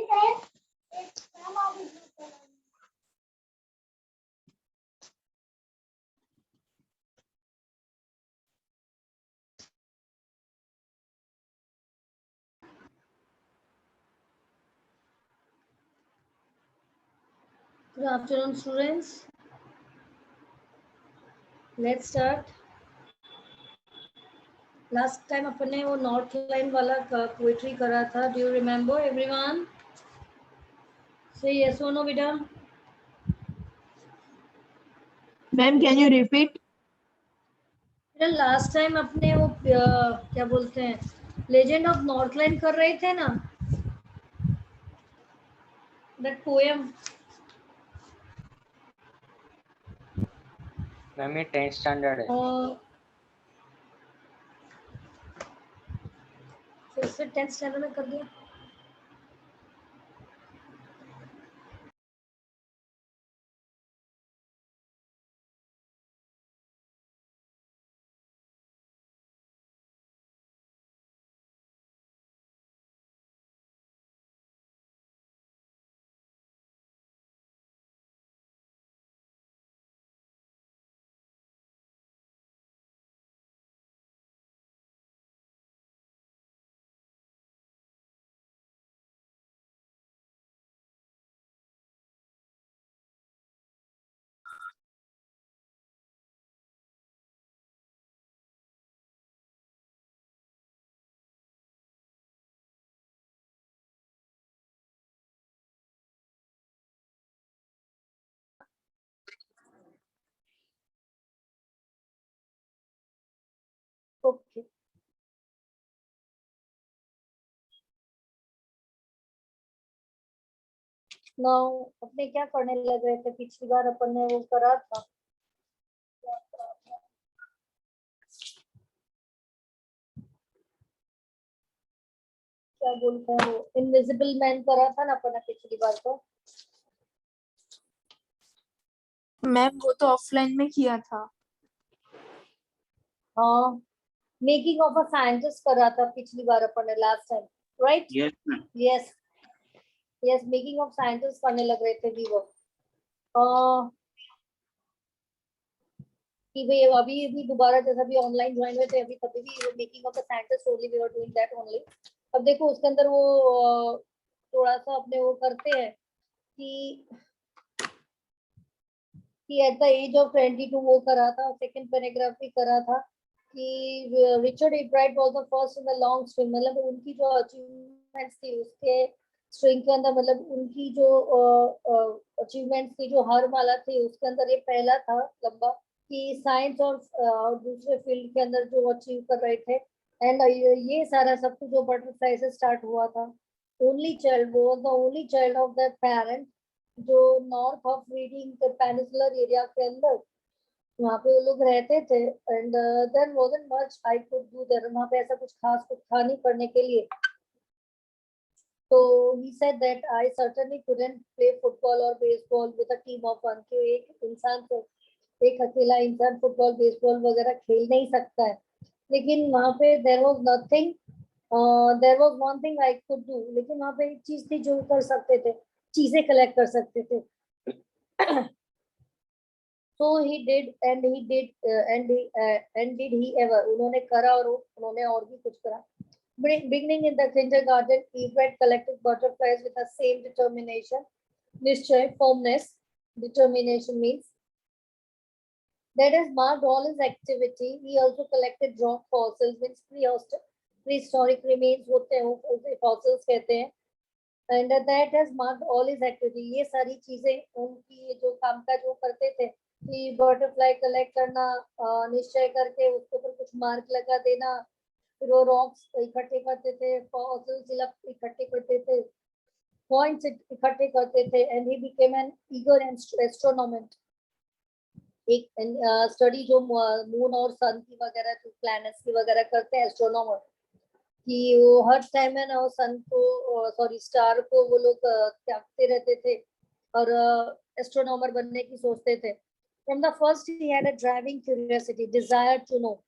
Good afternoon, students. Let's start. Last time अपन ने वो north line वाला पोएट्री करा था. Do you remember, everyone? Say yes or no, बेटा. Ma'am, can you repeat? Last time अपने वो क्या बोलते हैं, लेजेंड ऑफ नॉर्थ लाइन कर रहे थे ना, दैट पोएम. मैम ये 10th स्टैंडर्ड है. फिर से 10th स्टैंडर्ड में कर दिया. ओके. नाउ अपने क्या करने लग रहे थे, पिछली बार अपन ने वो करा था, क्या बोलते हैं वो, इनविजिबल मैन करा था ना अपन ने पिछली बार. तो मैम वो तो ऑफलाइन में किया था. हाँ, मेकिंग ऑफ अ साइंटिस्ट करा था पिछली बार अपन ने, last time, right? Yes ma'am. Yes yes, making of scientist करने लग रहे थे भी वो. कि भाई अभी अभी दोबारा जैसा भी ऑनलाइन ज्वाइन हुए थे, अभी तभी भी making of the scientist only, we are doing that only. अब देखो उसके अंदर वो थोड़ा सा अपने वो करते हैं कि एट द एज ऑफ 22 वो करा था, सेकंड पैराग्राफ भी करा था कि Richard Ebright was the first in the long string. मतलब उनकी जो अचीवमेंट्स थी उसके स्ट्रिंग के अंदर, मतलब उनकी जो अचीवमेंट्स की जो हार माला थी उसके अंदर ये पहला था लंबा, कि साइंस और दूसरे फील्ड के अंदर जो अचीव कर रहे थे. एंड ये सारा सब कुछ जो बटरफ्लाई से स्टार्ट हुआ था. ओनली चाइल्ड, वो the only child of that parent जो north of reading peninsular area के अंदर वहाँ पे वो लोग रहते थे. And there wasn't much I could do there. वहाँ पे ऐसा कुछ खास कुछ था नहीं करने के लिए. तो he said that I certainly couldn't play football or baseball with a team of one. कि एक इंसान तो एक अकेला इंसान फुटबॉल बेसबॉल वगैरह खेल नहीं सकता है. लेकिन वहाँ पे there was nothing, there was one thing I could do. लेकिन वहाँ पे एक चीज थी जो कर सकते थे, चीजें कलेक्ट कर सकते थे. So he did, and he did, and did he ever. उन्होंने करा और उन्होंने और भी कुछ करा. Beginning in the kindergarten, Everett collected butterflies with the same determination. निश्चय, firmness. Determination means that has marked all his activity. He also collected rock fossils, means prehistoric remains होते हैं, उसे fossils कहते हैं. And that has marked all his activity. ये सारी चीजें उनकी जो काम का जो करते थे कि बटरफ्लाई कलेक्ट करना, निश्चय करके उसके ऊपर कुछ मार्क लगा देना, फिर वो रॉक्स इकट्ठे करते थे, फॉसिल्स इकट्ठे करते थे, पॉइंट्स इकट्ठे करते थे. And he became an eager astronomer. एक स्टडी जो मून और सन की वगैरह जो प्लैनेट्स की वगैरह करते हैं एस्ट्रोनॉमर, कि वो हर टाइम है ना वो सन को, सॉरी स्टार को वो लोग त्यागते रहते थे और एस्ट्रोनॉमर बनने की सोचते थे. From the first he had a driving curiosity, desire to know.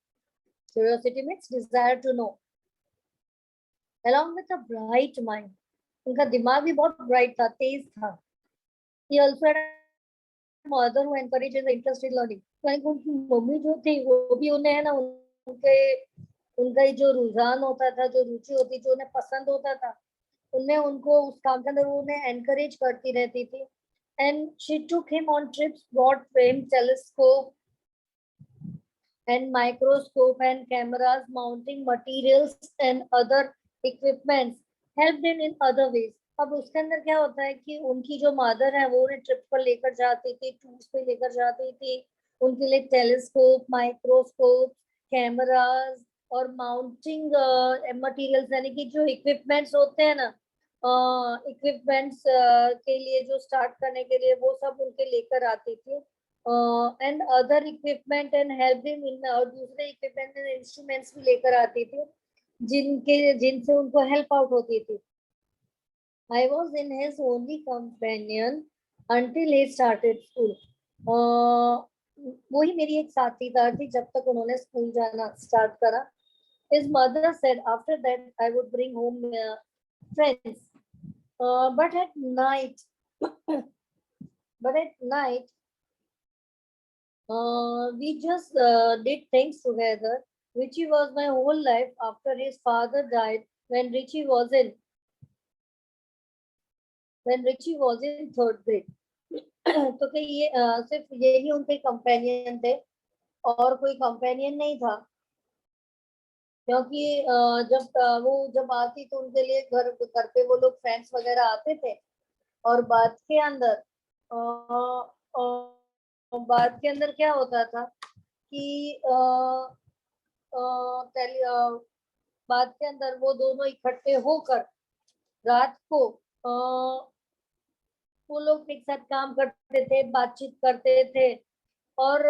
Curiosity means desire to know. Along with a bright mind, उनका दिमाग भी बहुत ब्राइट था, तेज था. He also had a mother who encouraged his interest in learning. तो उनकी mummy जो थी वो भी उन्हें है ना उनके उनका जो रुझान होता था, जो रुचि होती, जो उन्हें पसंद होता था, उन्हें उनको उस काम के अंदर उन्हें एनकरेज करती रहती थी. And she took him on trips, brought him telescope and microscope and cameras, mounting materials and other equipments, helped him in other ways. अब उसके अंदर क्या होता है कि उनकी जो मदर है वो उन्हें ट्रिप पर लेकर जाती थी, टूर्स पे लेकर जाती थी, उनके लिए टेलीस्कोप, माइक्रोस्कोप, कैमरास और माउंटिंग मटेरियल्स यानी कि जो इक्विपमेंट्स होते हैं ना, इक्विपमेंट्स के लिए जो स्टार्ट करने के लिए वो सब उनके लेकर आती थी. And other equipment and help him in, और दूसरे इक्विपमेंट एंड इंस्ट्रूमेंट्स भी लेकर आती थी जिनसे उनको हेल्प आउट होती थी. I was in his only companion until he started school. वही मेरी एक साथीदार थी जब तक उन्होंने स्कूल जाना स्टार्ट करा. His mother said after that I would bring home friends, but at night, we just did things together. Richie was my whole life after his father died when Richie was in third grade. तो कि ये सिर्फ यही उनके companion थे और कोई companion नहीं था, क्योंकि जब आती तो उनके लिए घर पे वो लोग फ्रेंड्स वगैरह आते थे. और बात के अंदर क्या होता था कि बात के अंदर वो दोनों इकट्ठे होकर रात को वो लोग एक साथ काम करते थे, बातचीत करते थे. और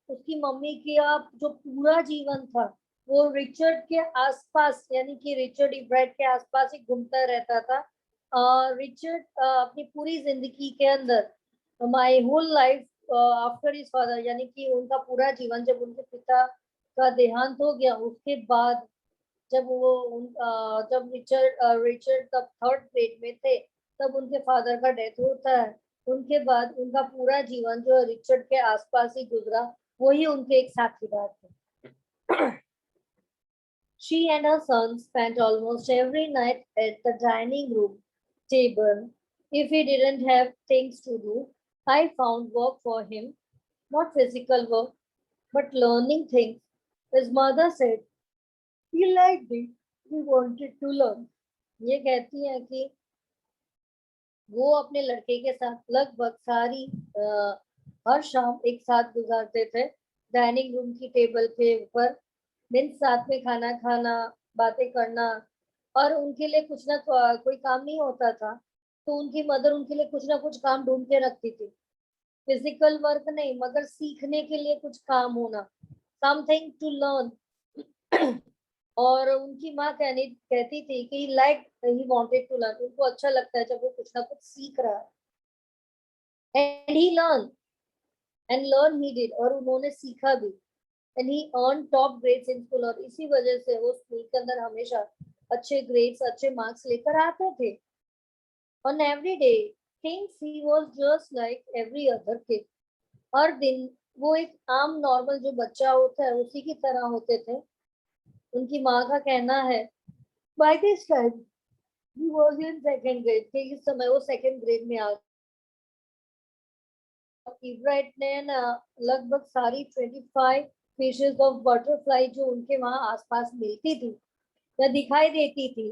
उसकी मम्मी की जो पूरा जीवन था वो रिचर्ड के आसपास यानी कि रिचर्ड इब्राइट के आसपास ही घूमता रहता था. रिचर्ड अपनी पूरी जिंदगी के अंदर my whole life after his father यानी कि उनका पूरा जीवन जब उनके पिता का देहांत हो गया उसके बाद जब रिचर्ड तब थर्ड ग्रेड में थे तब उनके फादर का डेथ होता है. उनके बाद उनका पूरा जीवन जो रिचर्ड के आसपास ही गुजरा, वही उनके एक साथीदार थे. She and her son spent almost every night at the dining room table. If he didn't have things to do, I found work for him, not physical work, but learning things. His mother said he liked it, he wanted to learn. ये कहती है कि वो अपने लड़के के साथ लगभग सारी हर शाम एक साथ गुजारते थे डाइनिंग रूम की टेबल के ऊपर, दिन साथ में खाना खाना, बातें करना. और उनके लिए कुछ ना कोई काम नहीं होता था तो उनकी मदर उनके लिए कुछ ना कुछ काम ढूंढ के रखती थी. फिजिकल वर्क नहीं मगर सीखने के लिए कुछ काम होना, समथिंग टू लर्न. और उनकी माँ कहती थी कि ही वांटेड टू लर्न, उनको अच्छा लगता है जब वो कुछ ना कुछ सीख रहा है. And he learn he did, और उन्होंने सीखा भी. And he earn top grades in school, और इसी वजह से वो स्कूल के अंदर हमेशा अच्छे ग्रेड्स अच्छे मार्क्स लेकर आते थे. On everyday things he was just like every other kid. हर दिन वो एक आम नॉर्मल जो बच्चा होता है उसी की तरह होते थे. उनकी माँ का कहना है by this time he was in second grade, के इस समय वो सेकंड ग्रेड में आ. इब्राइट ने ना लगभग सारी 25 फिशेस ऑफ बटरफ्लाई जो उनके वहां आसपास मिलती थी या दिखाई देती थी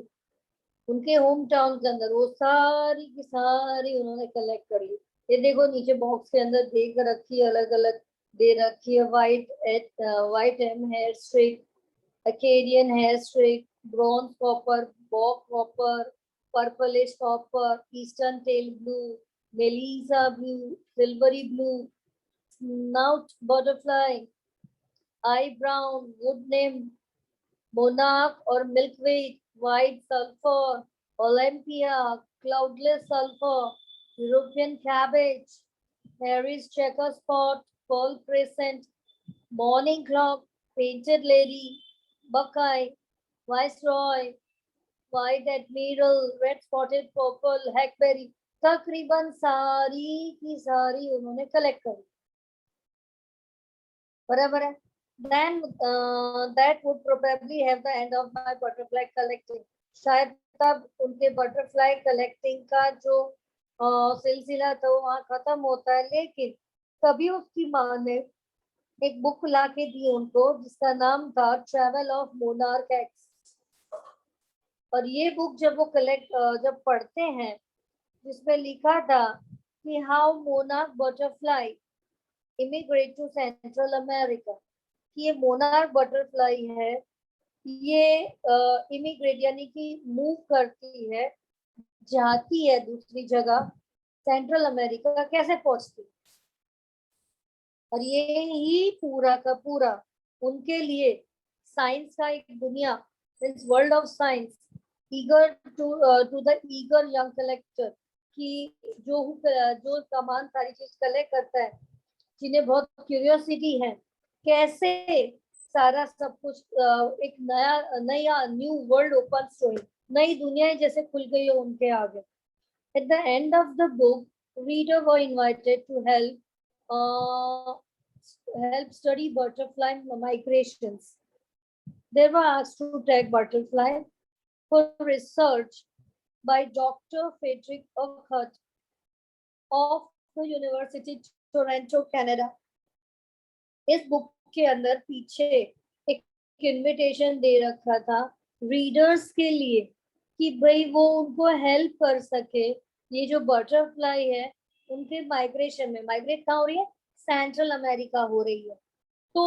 उनके होम टाउन के अंदर, वो सारी की सारी उन्होंने कलेक्ट कर ली. ये देखो नीचे बॉक्स के अंदर देख रखी है, अलग अलग दे रखी है. White M hairstreak, Acadian hair streak, bronze copper, bog copper, purplish copper, eastern tail blue, Melissa blue, silvery blue, snout butterfly, eye brown, wood nymph, monarch or milkweed, white sulfur, Olympia, cloudless sulfur, European cabbage, Harry's checker spot, pearl crescent, morning clock, painted lady, Buckeye, Viceroy, white admiral, red spotted purple, hackberry, तकरीबन सारी की सारी उन्होंने collect करी। बराबर है। Then that would probably have the end of my butterfly collecting. शायद तब उनके बटरफ्लाई कलेक्टिंग का जो सिलसिला था वहाँ खत्म होता है, लेकिन तभी उसकी माँ ने एक बुक ला के दी उनको जिसका नाम था ट्रेवल ऑफ मोनार्क एक्स। और ये बुक जब वो जब पढ़ते हैं जिसमें लिखा था कि how monarch butterfly immigrate to central America, ये मोनार्क बटरफ्लाई है, ये इमिग्रेट यानी कि मूव करती है, जाती है दूसरी जगह, सेंट्रल अमेरिका कैसे पहुंचती। और ये ही पूरा का पूरा उनके लिए साइंस का एक दुनिया, इस world of science, eager to the eager young collector, कि जो सामान सारी चीज कलेक्ट करता है, जिन्हें बहुत क्यूरियोसिटी है कैसे सारा सब कुछ एक नया न्यू वर्ल्ड ओपन हुई, नई दुनियाएं जैसे खुल गई हो उनके आगे। At the end of the book, reader were invited to help study butterfly migrations. They were asked to tag butterfly for research by Dr. Frederick Urquhart of the University Toronto, Canada. इस book के अंदर पीछे एक invitation दे रखा था readers के लिए कि भाई वो उनको हेल्प कर सके, ये जो बटरफ्लाई है उनके माइग्रेशन में, माइग्रेट कहाँ हो रही है, सेंट्रल अमेरिका हो रही है, तो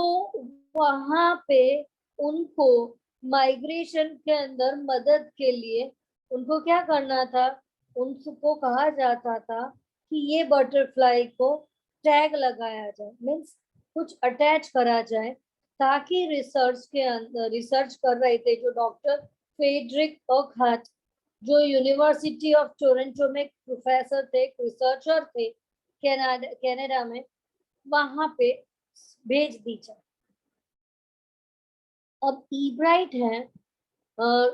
वहां पे उनको माइग्रेशन के अंदर मदद के लिए उनको क्या करना था, उनको कहा जाता था कि ये बटरफ्लाई को टैग लगाया जाए, मीन्स कुछ अटैच करा जाए, ताकि रिसर्च के अंदर रिसर्च कर रहे थे जो डॉक्टर फ्रेडरिक अर्कहार्ट, जो यूनिवर्सिटी ऑफ टोरंटो में प्रोफेसर थे, रिसर्चर थे कनाडा में, वहां पे भेज दी जाए। अब ईब्राइट है,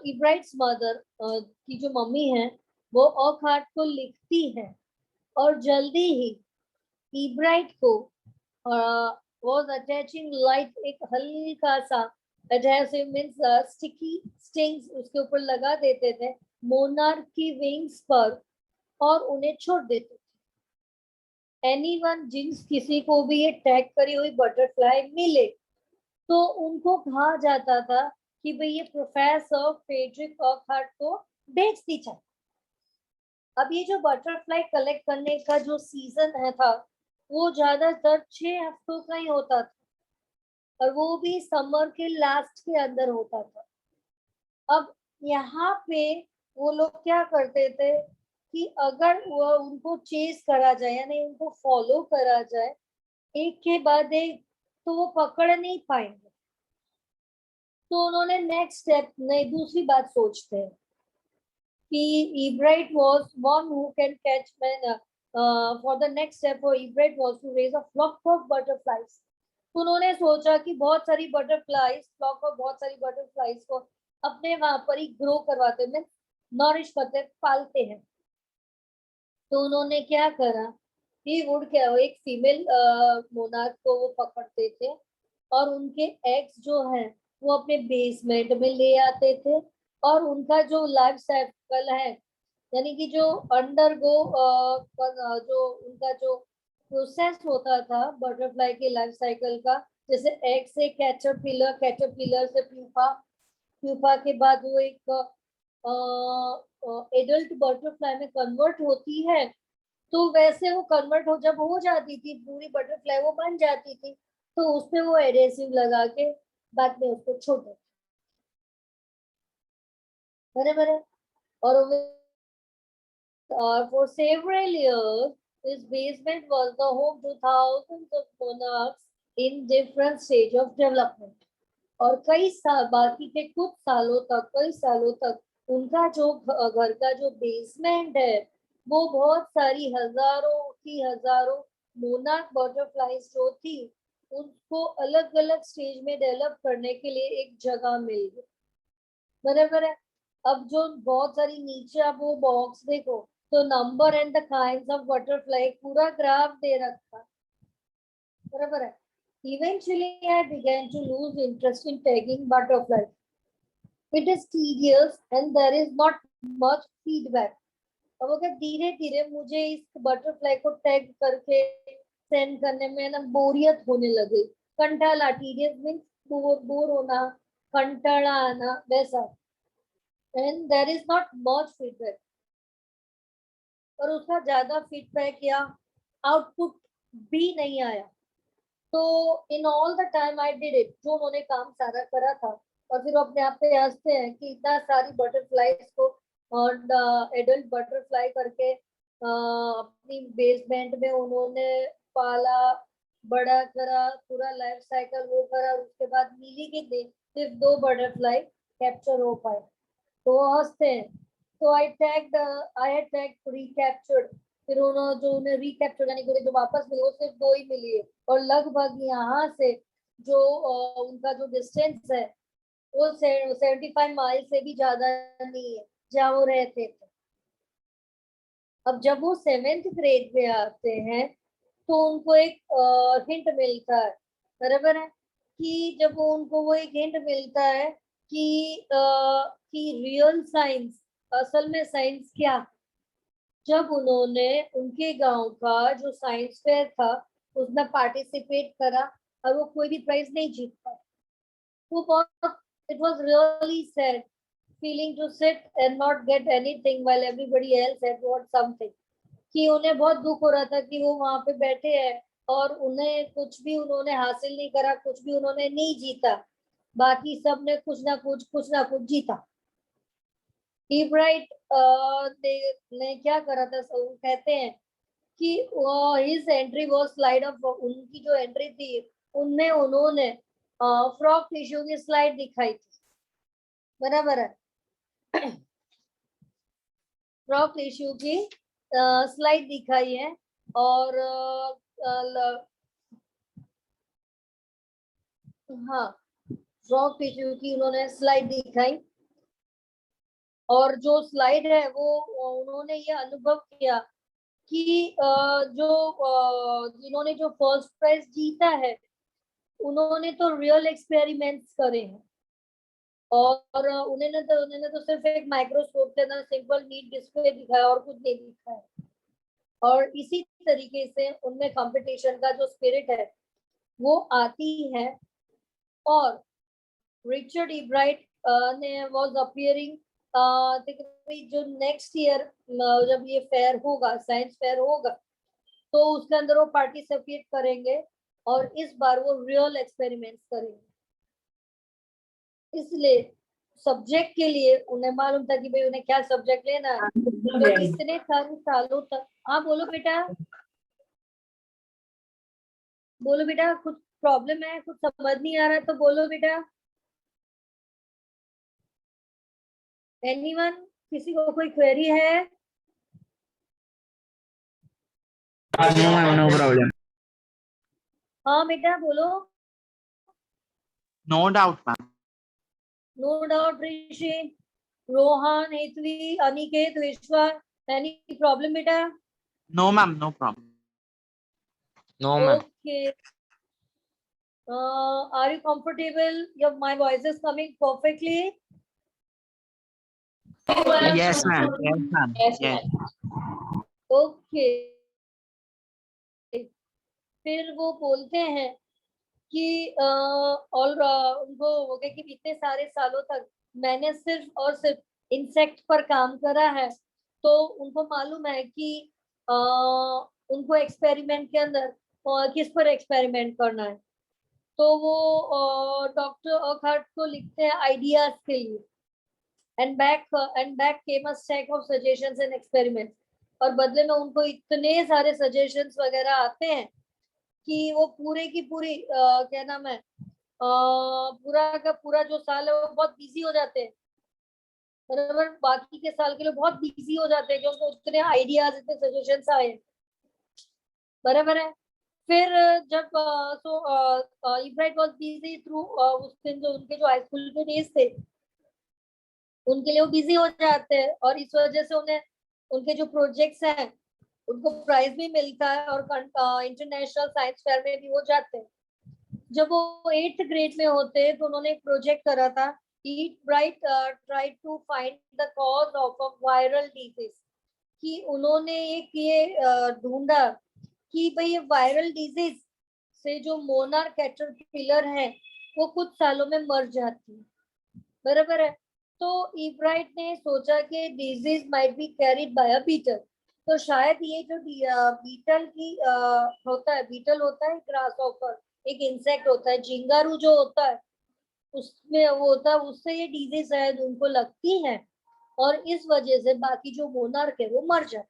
ईब्राइट्स मदर की जो मम्मी है वो अर्कहार्ट को लिखती है और जल्दी ही ईब्राइट को was attaching light, एक हल्का सा adhesive means sticky stings उसके ऊपर लगा देते थे मोनार्क की विंग्स पर और उन्हें छोड़ देते थे। एनीवन किसी को भी ये टैग करी हुई बटरफ्लाई मिले तो उनको कहा जाता था कि भाई ये प्रोफेसर फ्रेडरिक अर्कहार्ट को बेच दी जाए। अब ये जो बटरफ्लाई कलेक्ट करने का जो सीजन है था वो ज्यादातर 6 हफ्तों का ही होता था और वो भी समर के लास्ट के अंदर होता था। अब यहाँ पे वो लोग क्या करते थे कि अगर वो उनको चेस करा जाए यानी उनको फॉलो करा जाए एक के बाद एक, तो वो पकड़ नहीं पाएंगे, तो उन्होंने नेक्स्ट स्टेप नहीं दूसरी बात सोचते हैं कि Ebright was one who can catch men. For the next step for Ebright was to raise a flock of butterflies. उन्होंने सोचा कि बहुत सारी बटरफ्लाइज, फ्लॉक ऑफ बहुत सारी बटरफ्लाइज को अपने वहां पर ही ग्रो करवाते हैं, नॉरिश करते, पालते हैं। तो उन्होंने क्या करा कि वुड क्या एक फीमेल मोनार्क को वो पकड़ते थे और उनके एग्स जो है वो अपने बेसमेंट में ले आते थे और उनका जो लाइफ साइकिल है यानी कि जो अंडरगो जो उनका जो प्रोसेस होता था बटरफ्लाई के लाइफ साइकिल का, जैसे एग से कैटरपिलर, कैटरपिलर से प्यूपा, प्यूपा के बाद वो एक एडल्ट बटरफ्लाई में कन्वर्ट होती है, तो वैसे वो कन्वर्ट जब हो जाती थी पूरी बटरफ्लाई वो बन जाती थी, तो उसपे वो एडेसिव लगा के बाद में उसको छोड़ देते बराबर। और for several years this basement was the home to thousands of monarchs in different stage of development. और कई साल बाकी के कुछ सालों तक, कई सालों तक उनका जो घर का जो बेसमेंट है वो बहुत सारी हजारों की हजारों मोनार्क बटरफ्लाइज जो थी उनको अलग अलग स्टेज में डेवलप करने के लिए एक जगह मिल गई बराबर है। अब जो बहुत सारी नीचे आप वो बॉक्स देखो तो number and the kinds of butterfly पूरा ग्राफ दे रखा, बराबर है. Eventually, I began to lose interest in tagging butterflies. It is tedious and there is not much feedback. अब अगर धीरे धीरे मुझे इस बटरफ्लाई को टैग करके सेंड करने में ना बोरियत होने लगी. कंटाला, टीडियस मीन्स बोर होना, कंटाला आना, वैसा. And there is not much feedback, और उसका ज्यादा फीडबैक या आउटपुट भी नहीं आया. तो in all the time I did it, जो उन्होंने काम सारा करा था, और फिर वो अपने आप पे हंसते हैं कि इतना सारी बटरफ्लाईज को और एडल्ट बटरफ्लाई करके अपनी बेसमेंट में उन्होंने पाला, बड़ा करा, पूरा लाइफ साइकिल वो करा, उसके बाद मिली कि सिर्फ 2 बटरफ्लाई कैप्चर हो पाए. तो वो हंसते हैं. तो आई हैड टैग्ड रिकैप्चर्ड. फिर उन्होंने जो उन्हें रिकैप्चर यानी कि जो वापस मिले वो सिर्फ 2 ही मिली है, और लगभग यहाँ से जो उनका जो डिस्टेंस है वो 75 माइल से भी ज्यादा नहीं है जहाँ वो रहते थे. अब जब वो 7th ग्रेड में आते हैं तो उनको एक हिंट मिलता है, बराबर है, कि जब वो उनको वो एक हिंट मिलता है कि रियल साइंस, असल में साइंस क्या. जब उन्होंने उनके गांव का जो साइंस फेयर था उसमें पार्टिसिपेट करा और वो कोई भी प्राइज नहीं जीत पाए. वो बहुत, it was really sad feeling to sit and not get anything while everybody else had got something. कि उन्हें बहुत दुख हो रहा था कि वो वहां पे बैठे हैं और उन्हें कुछ भी उन्होंने हासिल नहीं करा, कुछ भी उन्होंने नहीं जीता, बाकी सब ने कुछ ना कुछ जीता. इब्राइट ने क्या करा था, वो कहते हैं कि his entry was slide of, उनकी जो एंट्री थी उनमें उन्होंने फ्रॉक टिश्यू की स्लाइड दिखाई थी, बराबर है. फ्रॉक टिश्यू की स्लाइड दिखाई है, और हाँ, फ्रॉक टिश्यू की उन्होंने स्लाइड दिखाई. और जो स्लाइड है वो उन्होंने ये अनुभव किया कि जिन्होंने जो फर्स्ट प्राइज जीता है उन्होंने तो रियल एक्सपेरिमेंट्स करे हैं, और उन्होंने तो सिर्फ एक माइक्रोस्कोप से ना सिंपल नीट डिस्प्ले दिखाया और कुछ नहीं दिखाया. और इसी तरीके से उनमें कंपटीशन का जो स्पिरिट है वो आती है. और रिचर्ड इब्राइट ने वाज अपीयरिंग जो नेक्स्ट ईयर जब ये फेयर होगा, साइंस फेयर होगा, तो उसके अंदर वो पार्टिसिपेट करेंगे और इस बार वो रियल एक्सपेरिमेंट्स करेंगे. इसलिए सब्जेक्ट के लिए उन्हें मालूम था कि भाई उन्हें क्या सब्जेक्ट लेना है. तो इतने सारे सालों तक, हाँ बोलो बेटा, बोलो बेटा, कुछ प्रॉब्लम है, कुछ समझ नहीं आ रहा है तो बोलो बेटा. एनीवन, किसी को कोई क्वेरी है? No problem. हाँ बेटा बोलो. No doubt, ma'am. No doubt. Rishi, Rohan, Hetvi, Aniket, Vishwa, any problem बेटा? No, ma'am. No problem. No, ma'am. Okay. Are you comfortable? My voice is coming perfectly. Yes, ma'am. Yes, ma'am. Yes. Okay. फिर वो बोलते हैं कि और उनको हो गया कि इतने सारे सालों तक मैंने सिर्फ और सिर्फ इंसेक्ट पर काम करा है, तो उनको मालूम है कि उनको एक्सपेरिमेंट के अंदर किस पर एक्सपेरिमेंट करना है. तो वो डॉक्टर ऑकहार्ट को लिखते हैं आइडियाज के लिए. And back came a stack of suggestions and experiments. और बदले में उनको इतने सारे सजेशंस वगैरह आते हैं कि वो पूरे की पूरी क्या नाम है, पूरा का पूरा जो साल है वो बहुत बिजी हो जाते हैं, बराबर. बाकी के साल के लिए बहुत बिजी हो जाते हैं क्योंकि उतने आइडियाज, इतने सजेशंस आए, बराबर है. फिर जब इब्राइट वाज बिजी थ्रू उस दिन जो उनके जो हाई स्कूल के डेज थे, उनके लिए वो बिजी हो जाते हैं और इस वजह से उन्हें उनके जो प्रोजेक्ट्स हैं उनको प्राइज भी मिलता है और इंटरनेशनल साइंस फेयर में भी वो जाते हैं। जब वो 8th ग्रेड में होते हैं तो उन्होंने एक प्रोजेक्ट करा था, eat bright try to find the cause of a viral disease, कि उन्होंने एक ये ढूंढा कि भाई ये वायरल डिजीज से जो मोनार कैटरपिलर है वो कुछ सालों में मर जाती है, बराबर है। तो इब्राइट ने सोचा कि disease might be carried by a beetle, तो शायद ये जो बीटल की बीटल होता है, ग्रास ऑफर एक इंसेक्ट होता है, झिंगारू जो होता है उसमें वो होता है, उससे ये डिजीज शायद उनको लगती है और इस वजह से बाकी जो मोनार्क है वो मर जाते।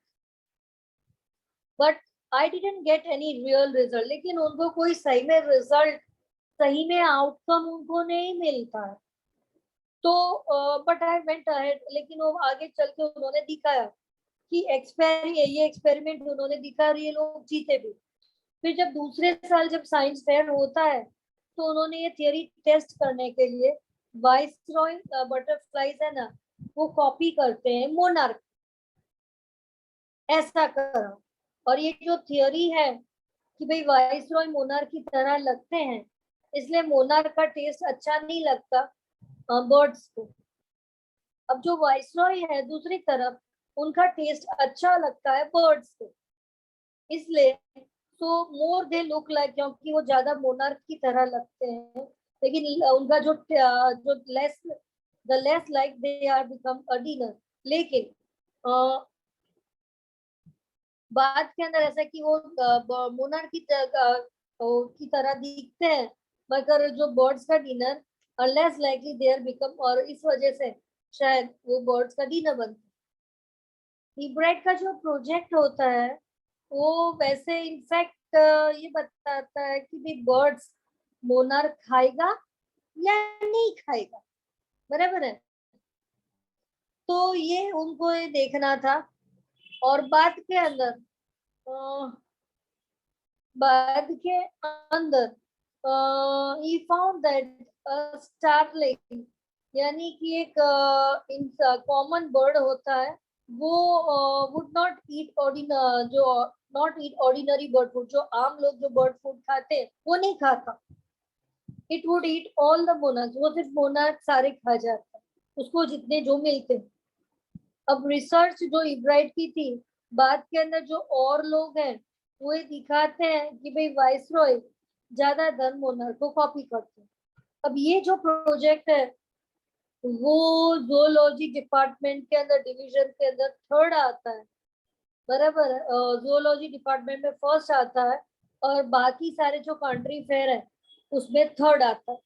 But I didn't get any real result, लेकिन उनको कोई सही में रिजल्ट, सही में आउटकम उनको नहीं मिलता है। तो बट आई वेंट अहेड, लेकिन वो आगे चल के उन्होंने दिखाया कि ये एक्सपेरिमेंट उन्होंने दिखा, ये लोग जीते भी। फिर जब दूसरे साल जब साइंस फेयर होता है तो उन्होंने ये थियरी टेस्ट करने के लिए वाइसरॉय बटरफ्लाईज है ना, वो कॉपी करते हैं मोनार्क, ऐसा करा। और ये जो थियरी है कि भाई वाइसरॉय मोनार्क की तरह लगते हैं, इसलिए मोनार्क का टेस्ट अच्छा नहीं लगता बर्ड्स को। अब जो वाइसरॉय है दूसरी तरफ, उनका टेस्ट अच्छा लगता है बर्ड्स को, इसलिए तो मोर दे लुक लाइक, क्योंकि वो ज्यादा मोनार्क की तरह लगते हैं, लेकिन उनका जो less like they are become a dinner. लेकिन बात के अंदर ऐसा कि वो मोनार्क की तरह दिखते हैं, मगर जो बर्ड्स का dinner less likely they are become, और इस वजह से शायद वो बर्ड्स का डिनर बनता है। इब्राइट का जो प्रोजेक्ट होता है वो वैसे इनफैक्ट ये बताता है कि भी बर्ड्स मोनार्क खाएगा या नहीं खाएगा, बराबर है। तो ये उनको ये देखना था। और बाद के अंदर he found that starling, यानी कि एक कॉमन बर्ड होता है, वो would not eat ordinary bird food, जो आम लोग जो बर्ड फूड खाते हैं वो नहीं खाता। It would eat all the monarchs, वो सिर्फ मोनार्क सारे खा जाता है, उसको जितने जो मिलते हैं। अब रिसर्च जो इब्राइट की थी, बात के अंदर जो और लोग हैं वो ये दिखाते हैं कि भाई वाइसरॉय ज्यादातर मोनार्क को कॉपी करते हैं। अब ये जो प्रोजेक्ट है वो जूलॉजी डिपार्टमेंट के अंदर, डिवीजन के अंदर थर्ड आता है, बराबर है। जूलॉजी डिपार्टमेंट में फर्स्ट आता है और बाकी सारे जो कंट्री फेयर है उसमें थर्ड आता है।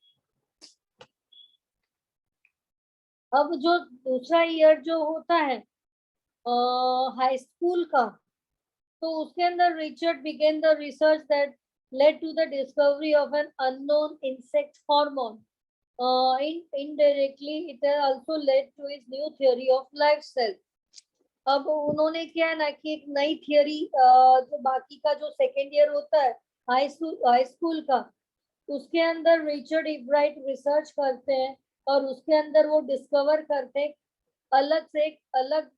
अब जो दूसरा ईयर जो होता है हाई स्कूल का, तो उसके अंदर Richard began the research that led to the discovery of an unknown insect hormone. Indirectly, it also led to his new theory of life cell. अब उन्होंने क्या है ना कि एक नई थियरी, जो बाकी का जो सेकेंड ईयर होता है हाई स्कूल का, उसके अंदर रिचर्ड इब्राइट रिसर्च करते हैं और उसके अंदर वो डिस्कवर करते हैं अलग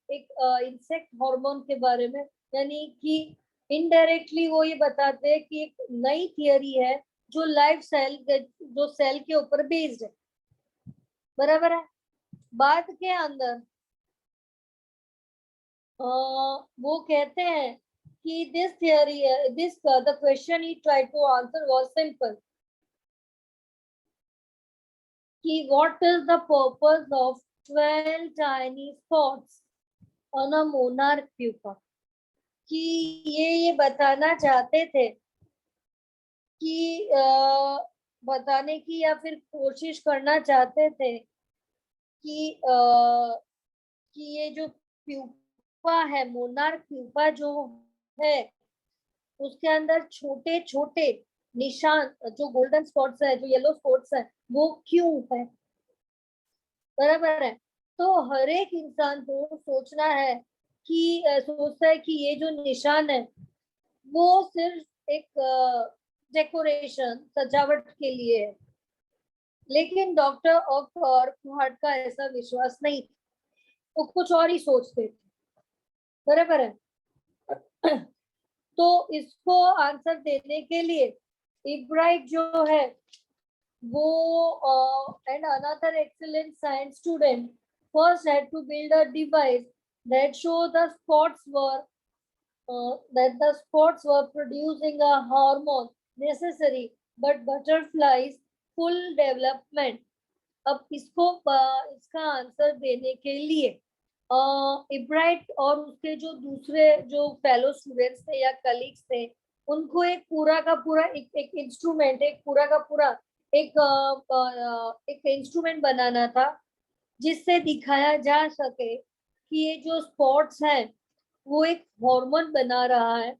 एक इंसेक्ट हार्मोन के बारे में, यानी कि इनडायरेक्टली वो ये बताते हैं कि एक नई थियरी है जो लाइफ सेल, जो सेल के ऊपर बेस्ड है, बराबर है। बात के अंदर वो कहते हैं कि this theory, the question he try to answer was simple, कि what is the purpose of 12 tiny spots on a monarch pupa, कि ये बताना चाहते थे कि बताने की या फिर कोशिश करना चाहते थे कि ये जो प्यूपा है, मोनार्क प्यूपा जो है, उसके अंदर छोटे छोटे निशान, जो गोल्डन स्पॉट्स है, जो येलो स्पॉट्स है, वो क्यों है, बराबर है। तो हर एक इंसान को सोचना है कि सोचता है कि ये जो निशान है वो सिर्फ एक डेकोरेशन, सजावट के लिए है, लेकिन डॉक्टर ऑकहार्ट का ऐसा विश्वास नहीं था। वो कुछ और ही सोचते थे, बराबर है। तो इसको आंसर देने के लिए इब्राइट जो है वो and another excellent science student first had to build a device that show the spots were producing a hormone necessary but butterflies full development. अब इसका आंसर देने के लिए इब्राइट और उसके जो दूसरे जो फेलो स्टूडेंट्स थे या कलीग्स थे, उनको एक पूरा का पूरा एक इंस्ट्रूमेंट, एक पूरा का पूरा एक इंस्ट्रूमेंट बनाना था जिससे दिखाया जा सके कि ये जो स्पॉट्स हैं वो एक हार्मोन बना रहा है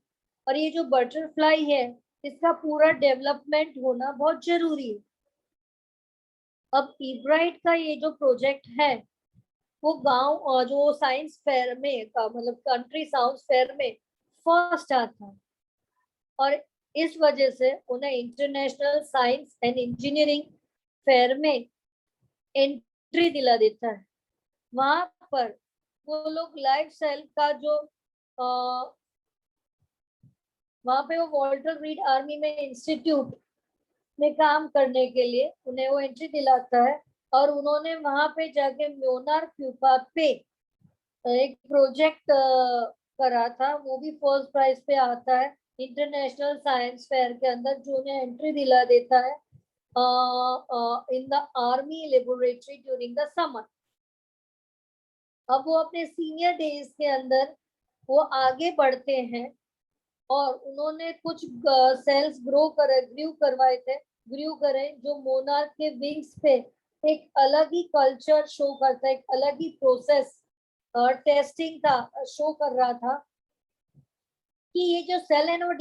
और ये जो बटरफ्लाई है इसका पूरा डेवलपमेंट होना बहुत जरूरी है। अब इब्राइट का ये जो प्रोजेक्ट है वो गांव जो साइंस फेयर में मतलब कंट्री साइंस फेयर में फर्स्ट आता और इस वजह से उन्हें international science and engineering fair में एंट्री दिला देता है। वहां पर वो लोग लाइफ सेल का जो वहां पे वो वॉल्टर रीड आर्मी में इंस्टीट्यूट में काम करने के लिए उन्हें वो एंट्री दिलाता है और उन्होंने वहां पे जाके म्योनार क्यूपा पे एक प्रोजेक्ट करा था, वो भी फर्स्ट प्राइज पे आता है इंटरनेशनल साइंस फेयर के अंदर, जो उन्हें एंट्री दिला देता है in the army laboratory during the summer. अब वो अपने सीनियर डेज के अंदर वो आगे बढ़ते हैं और उन्होंने कुछ सेल्स ग्रू करे जो मोनार्क के विंग्स पे एक अलग ही कल्चर शो करता है, एक अलग ही प्रोसेस टेस्टिंग का शो कर रहा था कि ये जो सेल है ना वो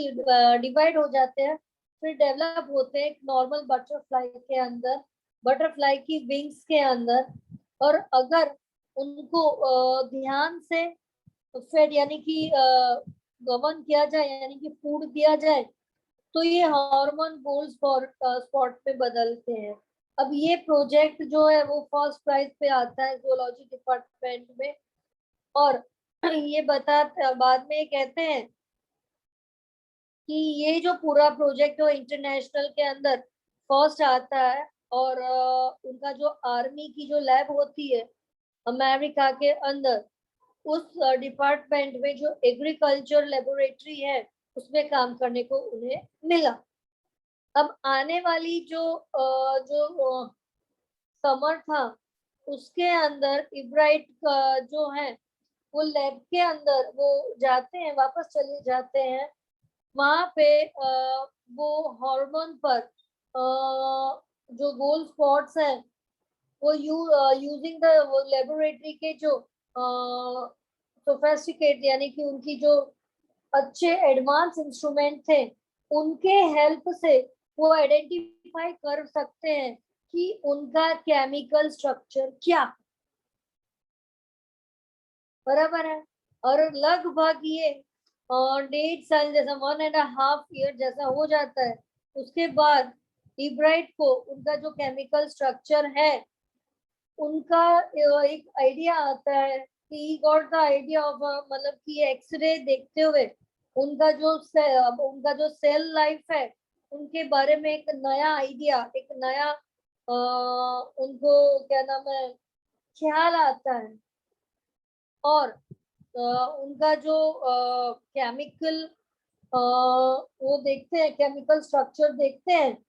डिवाइड हो जाते हैं, फिर डेवलप होते हैं एक नॉर्मल बटरफ्लाई के अंदर, बटरफ्लाई की विंग्स के अंदर। और अगर उनको ध्यान से फिर यानी कि गवर्न किया जाए यानी कि फूड दिया जाए तो ये हार्मोन गोल्ड स्पॉट पे बदलते हैं। अब ये प्रोजेक्ट जो है वो फर्स्ट प्राइज पे आता है जूलॉजी डिपार्टमेंट में और ये बाद में कहते हैं कि ये जो पूरा प्रोजेक्ट है इंटरनेशनल के अंदर फर्स्ट आता है और उनका जो आर्मी की जो लैब होती है अमेरिका के अंदर, उस डिपार्टमेंट में जो एग्रीकल्चर लेबोरेटरी है उसमें काम करने को उन्हें मिला। अब आने वाली जो समर था उसके अंदर इब्राइट जो है वो लैब के अंदर वो जाते हैं, वापस चले जाते हैं। वहां पे वो हार्मोन पर जो गोल्ड स्पॉट्स हैं वो यूजिंग द लेबोरेटरी के जो सोफिस्टिकेट यानी कि उनकी जो अच्छे एडवांस इंस्ट्रूमेंट थे उनके हेल्प से वो आइडेंटिफाई कर सकते हैं कि उनका केमिकल स्ट्रक्चर क्या, बराबर है। और लगभग ये 1.5 साल जैसा 1.5 ईयर जैसा हो जाता है, उसके बाद इब्राइट को उनका जो केमिकल स्ट्रक्चर है उनका एक आइडिया आता है कि गॉट द आइडिया ऑफ मतलब कि एक्सरे देखते हुए उनका जो सेल लाइफ है उनके बारे में एक नया आइडिया, एक नया उनको क्या नाम है ख्याल आता है और उनका जो केमिकल वो देखते हैं, केमिकल स्ट्रक्चर देखते हैं,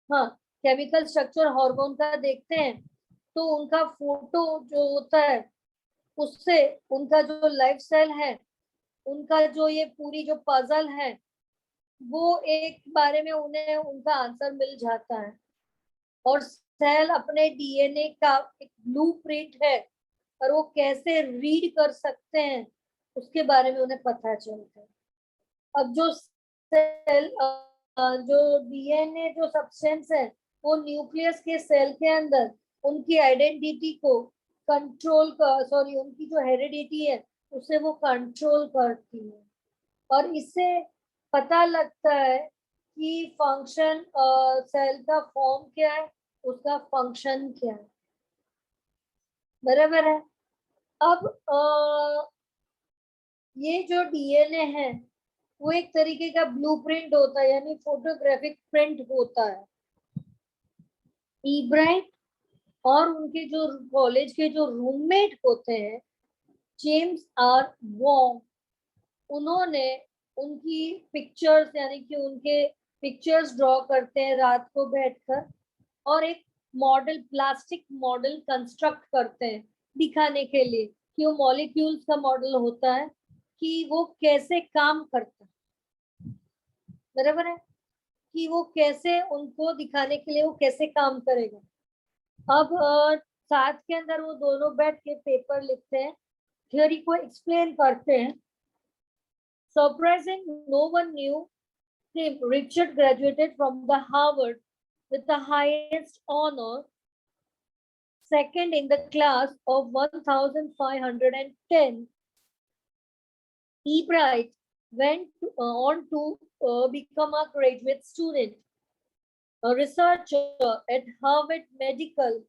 हाँ केमिकल स्ट्रक्चर हार्मोन का देखते हैं तो उनका फोटो जो होता है उससे उनका जो लाइफ स्टाइल है, उनका जो ये पूरी जो पजल है वो एक बारे में उन्हें उनका आंसर मिल जाता है और सेल अपने डीएनए का एक ब्लूप्रिंट है और वो कैसे रीड कर सकते हैं उसके बारे में उन्हें पता चलता है। अब जो सेल जो डीएनए जो सब्सटेंस है वो न्यूक्लियस के सेल के अंदर उनकी आइडेंटिटी को कंट्रोल कर उनकी जो हेरिडिटी है उसे वो कंट्रोल करती है और इससे पता लगता है कि फंक्शन सेल का फॉर्म क्या है, उसका फंक्शन क्या है। बराबर है। अब ये जो डीएनए है वो एक तरीके का ब्लूप्रिंट होता है, यानी फोटोग्राफिक प्रिंट होता है। ईब्राइट और उनके जो कॉलेज के जो रूममेट होते हैं, जेम्स आर वॉन्ग, उन्होंने उनकी पिक्चर्स, यानी कि उनके पिक्चर्स ड्रॉ करते हैं रात को बैठकर, और एक मॉडल, प्लास्टिक मॉडल कंस्ट्रक्ट करते हैं दिखाने के लिए कि वो मॉलिक्यूल्स का मॉडल होता है कि वो कैसे काम करता है। बराबर है, कि वो कैसे, उनको दिखाने के लिए वो कैसे काम करेगा। अब साथ के अंदर वो दोनों बैठ के पेपर लिखते हैं, थ्योरी को एक्सप्लेन करते हैं। Surprising, no one knew him. Richard graduated from the Harvard with the highest honor, second in the class of 1510. Ebright went on to become a graduate student, a researcher at Harvard Medical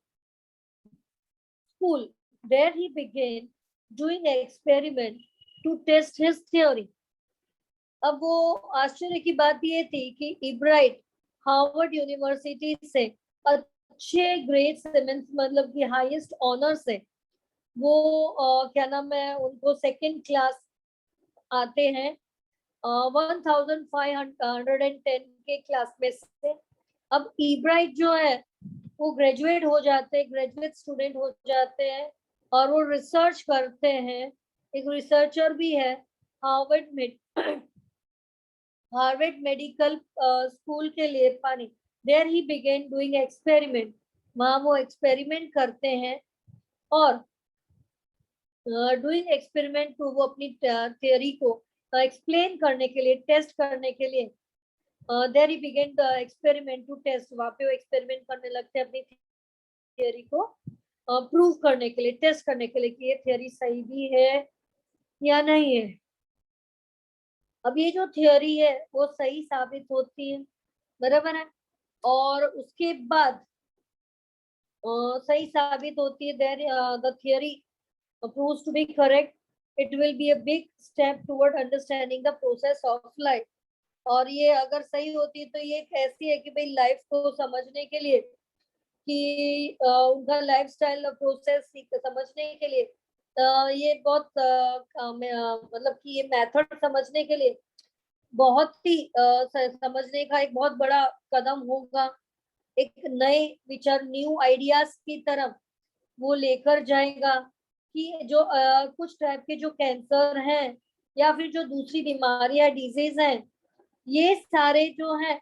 School, where he began doing experiment to test his theory. अब वो आश्चर्य की बात ये थी कि Ebright Harvard university से अच्छे ग्रेड से, मतलब कि हाईएस्ट ऑनर से, वो क्या नाम है, उनको सेकंड क्लास आते हैं 1510 के क्लास में से। अब इब्राइट जो है वो ग्रेजुएट हो जाते हैं, ग्रेजुएट स्टूडेंट हो जाते हैं, और वो रिसर्च करते हैं, एक रिसर्चर भी है हार्वर्ड मेडिकल स्कूल के लिए पानी। There he began doing experiment, वहां वो एक्सपेरिमेंट करते हैं, और डूइंग एक्सपेरिमेंट टू, वो अपनी थ्योरी को एक्सप्लेन करने के लिए, टेस्ट करने के लिए, there he began the experiment to test, वहां पे वो एक्सपेरिमेंट करने लगते हैं अपनी थ्योरी को प्रूव करने के लिए, टेस्ट करने के लिए कि ये थ्योरी सही भी है या नहीं है। अब ये जो थ्योरी है वो सही साबित होती है, बराबर है, और उसके बाद सही साबित होती है, there the theory proves to be correct, it will be a big step toward understanding the process of life. और ये अगर सही होती है तो ये कैसी है कि भाई लाइफ को समझने के लिए, कि उनका लाइफस्टाइल प्रोसेस समझने के लिए, ये बहुत मतलब कि ये मेथड समझने के लिए बहुत ही समझने का एक बहुत बड़ा कदम होगा। एक नए विचार, न्यू आइडियाज की तरफ वो लेकर जाएगा, कि जो कुछ टाइप के जो कैंसर हैं या फिर जो दूसरी बीमारियां, डिजीज हैं, ये सारे जो हैं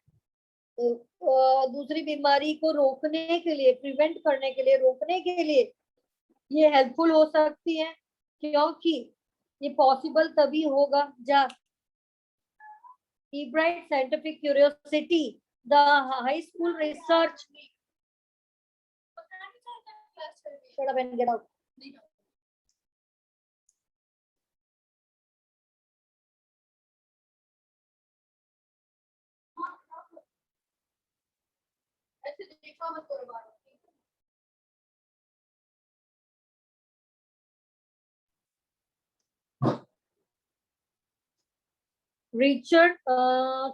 दूसरी बीमारी को रोकने के लिए, प्रिवेंट करने के लिए, रोकने के लिए ये हेल्पफुल हो सकती है, क्योंकि ये पॉसिबल तभी होगा जब Ebright scientific curiosity, the high school research. Shut up and get out. Richard,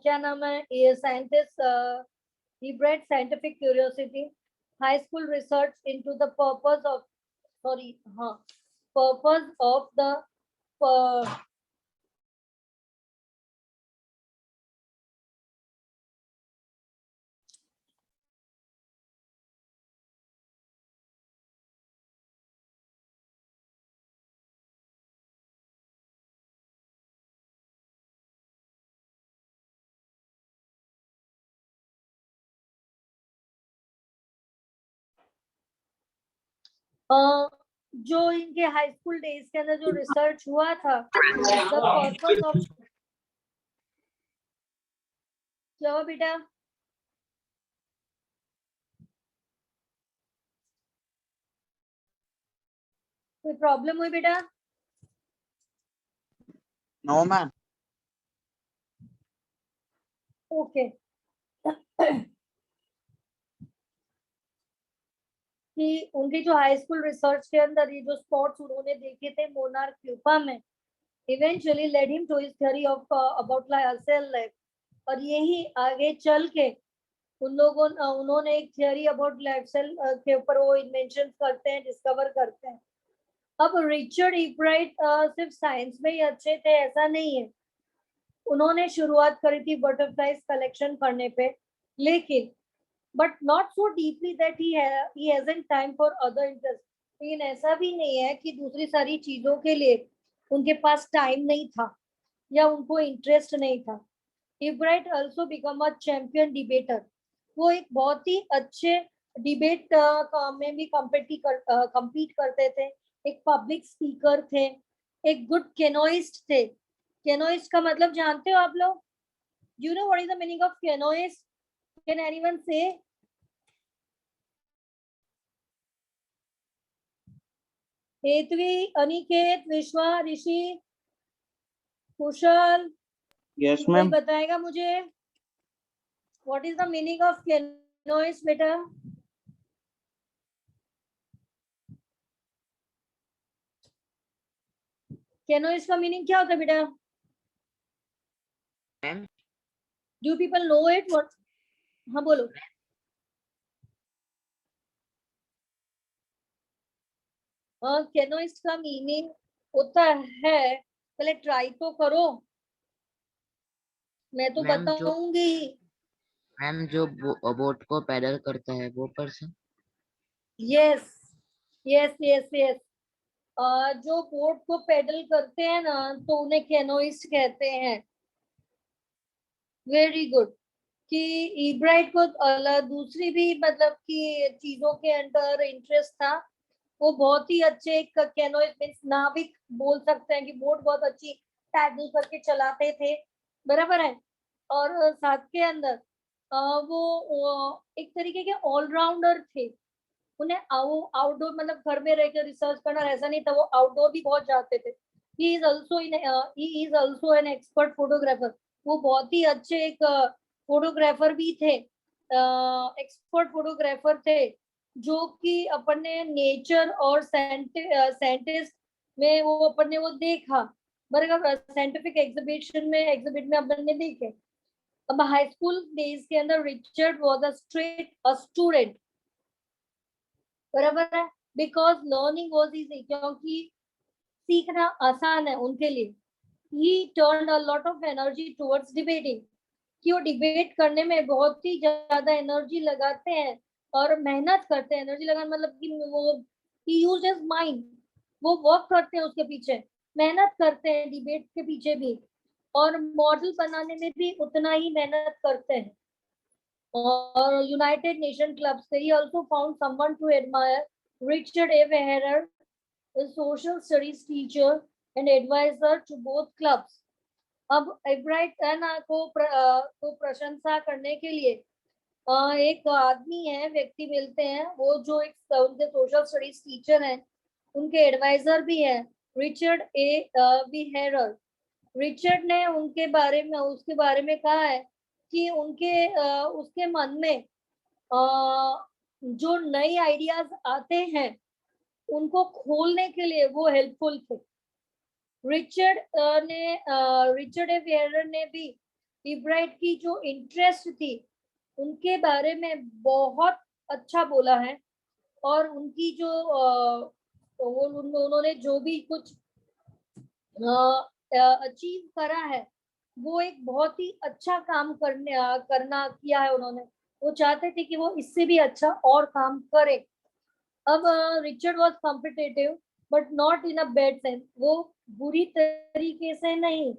क्या नाम है ये scientist, he bred scientific curiosity, high school research into the purpose of, purpose of the जो इनके हाई स्कूल डेज के अंदर जो research हुआ था, द पर्पस ऑफ, क्या हुआ बेटा? कोई प्रॉब्लम हुई बेटा? No, ma'am. ओके कि उनके जो हाई स्कूल रिसर्च के अंदर ये जो स्पॉट्स उन्होंने देखे थे मोनार्क प्यूपा में, eventually led him to his theory of about cell life. और यही आगे चल के उन्होंने एक थियरी अबाउट लाइफ सेल के ऊपर वो इन्वेंशन करते हैं, डिस्कवर करते हैं। अब रिचर्ड ईब्राइट सिर्फ साइंस में ही अच्छे थे ऐसा नहीं है, उन्होंने शुरुआत करी थी बटरफ्लाइज कलेक्शन करने पे, लेकिन but not so deeply that he hasn't time for other interest. लेकिन ऐसा भी नहीं है कि दूसरी सारी चीजों के लिए उनके पास टाइम नहीं था या उनको इंटरेस्ट नहीं था। Ebright also become a champion debater, वो एक बहुत ही अच्छे डिबेट में भी कम्पीट करते थे, एक पब्लिक स्पीकर थे, एक गुड कैनोइस्ट थे। कैनोइस्ट का मतलब जानते हो आप लोग? You know what is the meaning of canoeist? Can anyone से? हेतवी, अनिकेत, विश्वा, ऋषि, कुशल, Yes, कोई ma'am. बताएगा मुझे what is the meaning of canoeist बेटा? कैनोइस्ट का मीनिंग क्या होता है बेटा? Ma'am do people know it? What? हाँ बोलो। कैनोइस्ट का मीनिंग होता है, पहले ट्राई तो करो, मैं तो मैम जो बताऊंगी। मैम जो बोट को पैडल करता है वो person. Yes yes yes yes, जो बोट को पेडल करते हैं ना तो उन्हें कैनोइस्ट कहते हैं। Very good. कि ईब्राइट को दूसरी भी मतलब कि चीजों के अंदर इंटरेस्ट था, वो बहुत ही अच्छे एक कैनोइस्ट मींस नाविक बोल सकते हैं कि बोट बहुत अच्छी पैडल करके चलाते थे, बराबर है। और साथ के अंदर वो एक तरीके के ऑलराउंडर थे। उन्हें आउटडोर मतलब घर में रहकर रिसर्च करना ऐसा नहीं था, वो आउटडोर भी बहुत जाते थे। He is also an expert photographer, वो बहुत ही अच्छे एक फोटोग्राफर भी थे, एक्सपर्ट फोटोग्राफर थे, जो कि अपन ने नेचर और साइंटिस्ट में वो अपन ने वो देखा, बराबर साइंटिफिक एग्जिबिट में अपन ने देखे। अब हाई स्कूल डेज के अंदर रिचर्ड वाज अ स्टूडेंट, बराबर है, बिकॉज लर्निंग वाज इजी, क्योंकि सीखना आसान है उनके लिए। ही turned a lot of energy towards debating, कि वो डिबेट करने में बहुत ही ज्यादा एनर्जी लगाते हैं और मेहनत करते हैं। एनर्जी लगाना मतलब कि वो ही यूज्ड हिज माइंड, वो वर्क करते हैं उसके पीछे, मेहनत करते हैं डिबेट के पीछे भी, और मॉडल बनाने में भी उतना ही मेहनत करते हैं। और यूनाइटेड नेशन क्लब से he also found someone to admire, Richard A Wehrer, a social studies teacher and advisor to both clubs. अब एब्राइट को प्रशंसा करने के लिए एक आदमी है, व्यक्ति मिलते हैं, वो जो एक उनके सोशल स्टडीज टीचर हैं, उनके एडवाइजर भी हैं, रिचर्ड ए वेहरर। रिचर्ड ने उसके बारे में कहा है कि उसके मन में जो नए आइडियाज आते हैं उनको खोलने के लिए वो हेल्पफुल थे। रिचर्ड ए वेयर ने भी ईब्राइट की जो इंटरेस्ट थी उनके बारे में बहुत अच्छा बोला है, और उनकी जो उन्होंने जो भी कुछ अचीव करा है वो एक बहुत ही अच्छा काम करना किया है उन्होंने। वो चाहते थे कि वो इससे भी अच्छा और काम करे। अब Richard was competitive but not in a bad sense, वो बुरी तरीके से नहीं,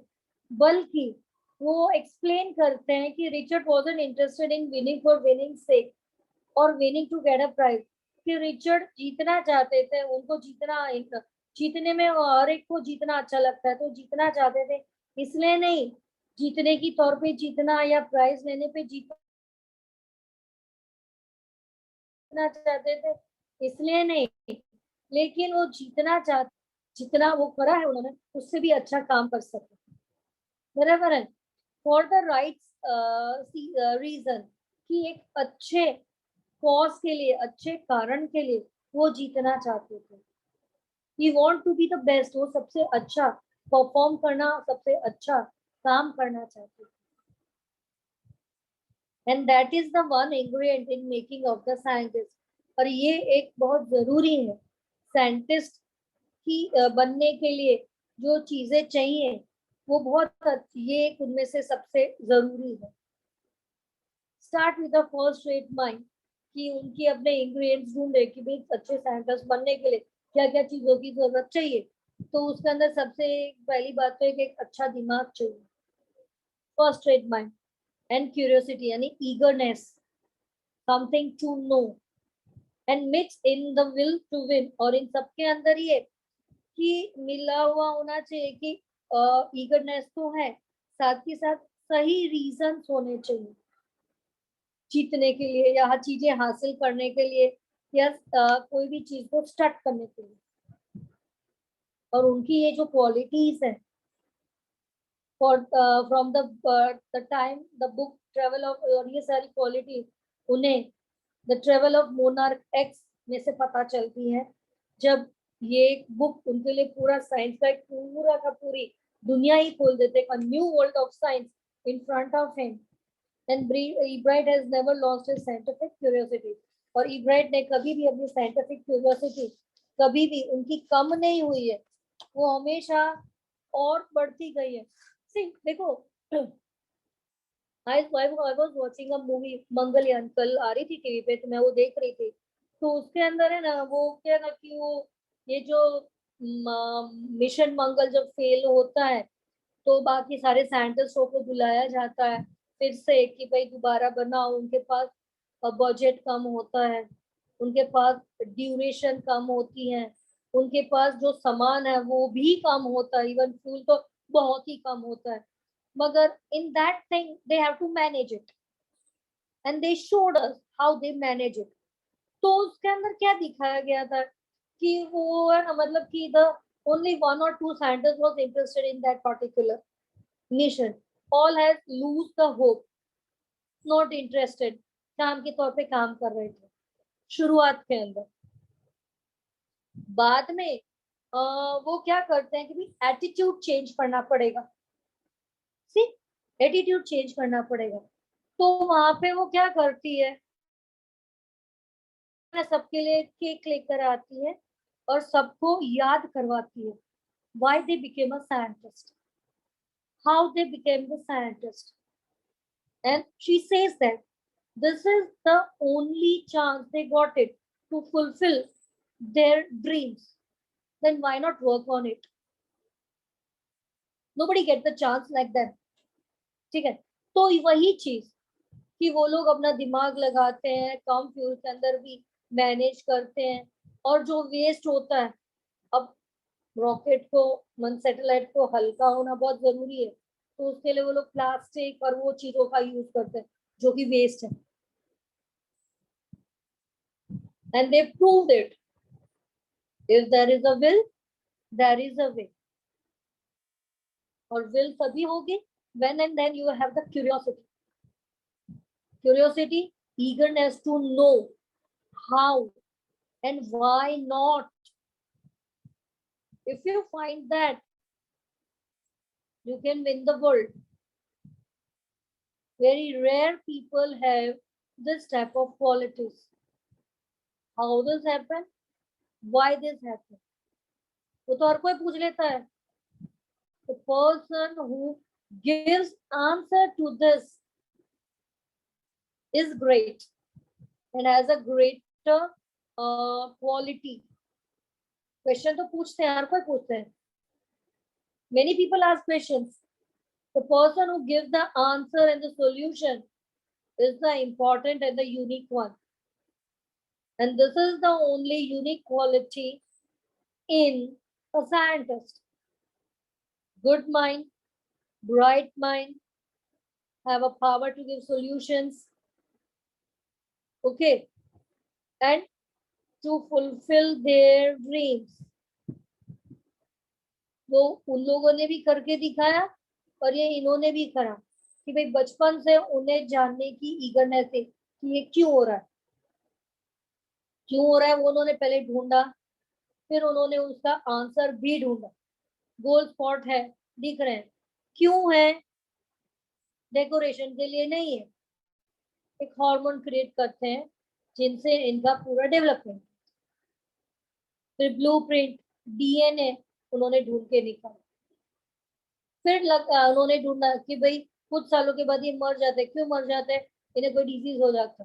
बल्कि वो एक्सप्लेन करते हैं कि Richard wasn't interested in winning for winning sake और winning to get a prize. कि रिचर्ड जीतना चाहते थे, उनको जीतने में हर एक को जीतना अच्छा लगता है, तो जीतना चाहते थे, इसलिए नहीं जीतने की तौर पे जीतना या प्राइज लेने पे जीतना चाहते थे, इसलिए नहीं, लेकिन वो जितना वो करा है उन्होंने उससे भी अच्छा काम कर सके, बराबर है। फॉर द राइट रीजन, कि एक अच्छे कॉज के लिए, अच्छे कारण के लिए वो जीतना चाहते थे। He want to be the best, वो सबसे अच्छा परफॉर्म करना, सबसे अच्छा काम करना चाहते थे। And that is the one ingredient in making of the scientist. और ये एक बहुत जरूरी है साइंटिस्ट की बनने के लिए, जो चीजें चाहिए वो बहुत ये एक उनमें से सबसे जरूरी है। Start with the first rate mind, कि उनकी अपने इंग्रेडिएंट्स ढूंढे कि भाई अच्छे साइंटिस्ट बनने के लिए क्या क्या चीजों की जरूरत चाहिए। तो उसके अंदर सबसे पहली बात तो एक अच्छा दिमाग चाहिए, first rate mind, and curiosity यानी eagerness, something to know, and mix in the will to win. और इन सबके अंदर ये कि मिला हुआ होना चाहिए कि ईगरनेस तो है, साथ ही साथ सही रीजंस होने चाहिए जीतने के लिए या चीजें हासिल करने के लिए या कोई भी चीज को स्टार्ट करने के लिए। और उनकी ये जो क्वालिटीज है, for from the time the book travel of, और ये सारी क्वालिटी उन्हें the travel of monarch x में से पता चलती है, जब ये बुक उनके लिए पूरा साइंस का एक पूरा का पूरी दुनिया ही खोल देते, a new world of science in front of him. And Ebright has never lost his scientific curiosity. और Ebright ने कभी भी अपनी scientific curiosity कभी भी उनकी कम नहीं हुई है, वो हमेशा और बढ़ती गई है। See, देखो, I was watching a movie Mangalyaan, कल आ रही थी टीवी पे, तो मैं वो देख रही थी। तो उसके अंदर है ना, वो क्या ना कि वो ये जो मिशन मंगल जब फेल होता है तो बाकी सारे साइंटिस्टों को बुलाया जाता है फिर से कि भाई दोबारा बनाओ। उनके पास बजट कम होता है, उनके पास ड्यूरेशन कम होती है, उनके पास जो सामान है वो भी कम होता है, इवन फ्यूल तो बहुत ही कम होता है। मगर in that thing they have to manage it and they showed us how they manage it. तो उसके अंदर क्या दिखाया गया था कि वो है ना, मतलब कि the only one or two scientists was interested in that particular mission. All has lose the hope, not interested, काम के तौर पे काम कर रहे थे शुरुआत के अंदर। बाद में वो क्या करते हैं कि भी एटीट्यूड चेंज करना पड़ेगा, सी एटीट्यूड चेंज करना पड़ेगा। तो वहां पे वो क्या करती है, सबके लिए केक लेकर आती है और सबको याद करवाती है why they became a scientist, how they became the scientist. And she says that this is the only chance they got it to fulfill their dreams, then why not work on it? Nobody get the chance like that. ठीक है, तो वही चीज कि वो लोग अपना दिमाग लगाते हैं, कम फ्यूल के अंदर भी मैनेज करते हैं, और जो वेस्ट होता है, अब रॉकेट को सैटेलाइट को हल्का होना बहुत जरूरी है, तो उसके लिए वो लोग प्लास्टिक और वो चीजों का यूज करते हैं जो कि वेस्ट है। And they proved it, if there is a will there is a way. और विल तभी होगी when and then you have the curiosity, eagerness to know how and why not. If you find that, you can win the world. Very rare people have this type of qualities. How this happen, why this happen, वो तो हर कोई पूछ लेता है। The person who gives answer to this is great and has a greater quality. Question तो पूछते हैं, हर कोई पूछते हैं। Many people ask questions. The person who gives the answer and the solution is the important and the unique one. And this is the only unique quality in a scientist. Good mind, bright mind, have a power to give solutions. Okay. And to fulfill their dreams. वो उन लोगों ने भी करके दिखाया और ये इन्होंने भी करा कि भाई बचपन से उन्हें जानने की ईगरनेस है कि ये क्यों हो रहा है, क्यों हो रहा है वो उन्होंने पहले ढूंढा, फिर उन्होंने उसका आंसर भी ढूंढा। गोल स्पॉट है, दिख रहे हैं, क्यों है? डेकोरेशन के लिए नहीं है, एक हार्मोन क्रिएट करते हैं जिनसे इनका पूरा डेवलपमेंट। फिर ब्लूप्रिंट, डीएनए उन्होंने ढूंढ के निकाला। फिर उन्होंने ढूंढा कि भाई कुछ सालों के बाद ये मर जाते, क्यों मर जाते? इन्हें कोई डिजीज हो जाता।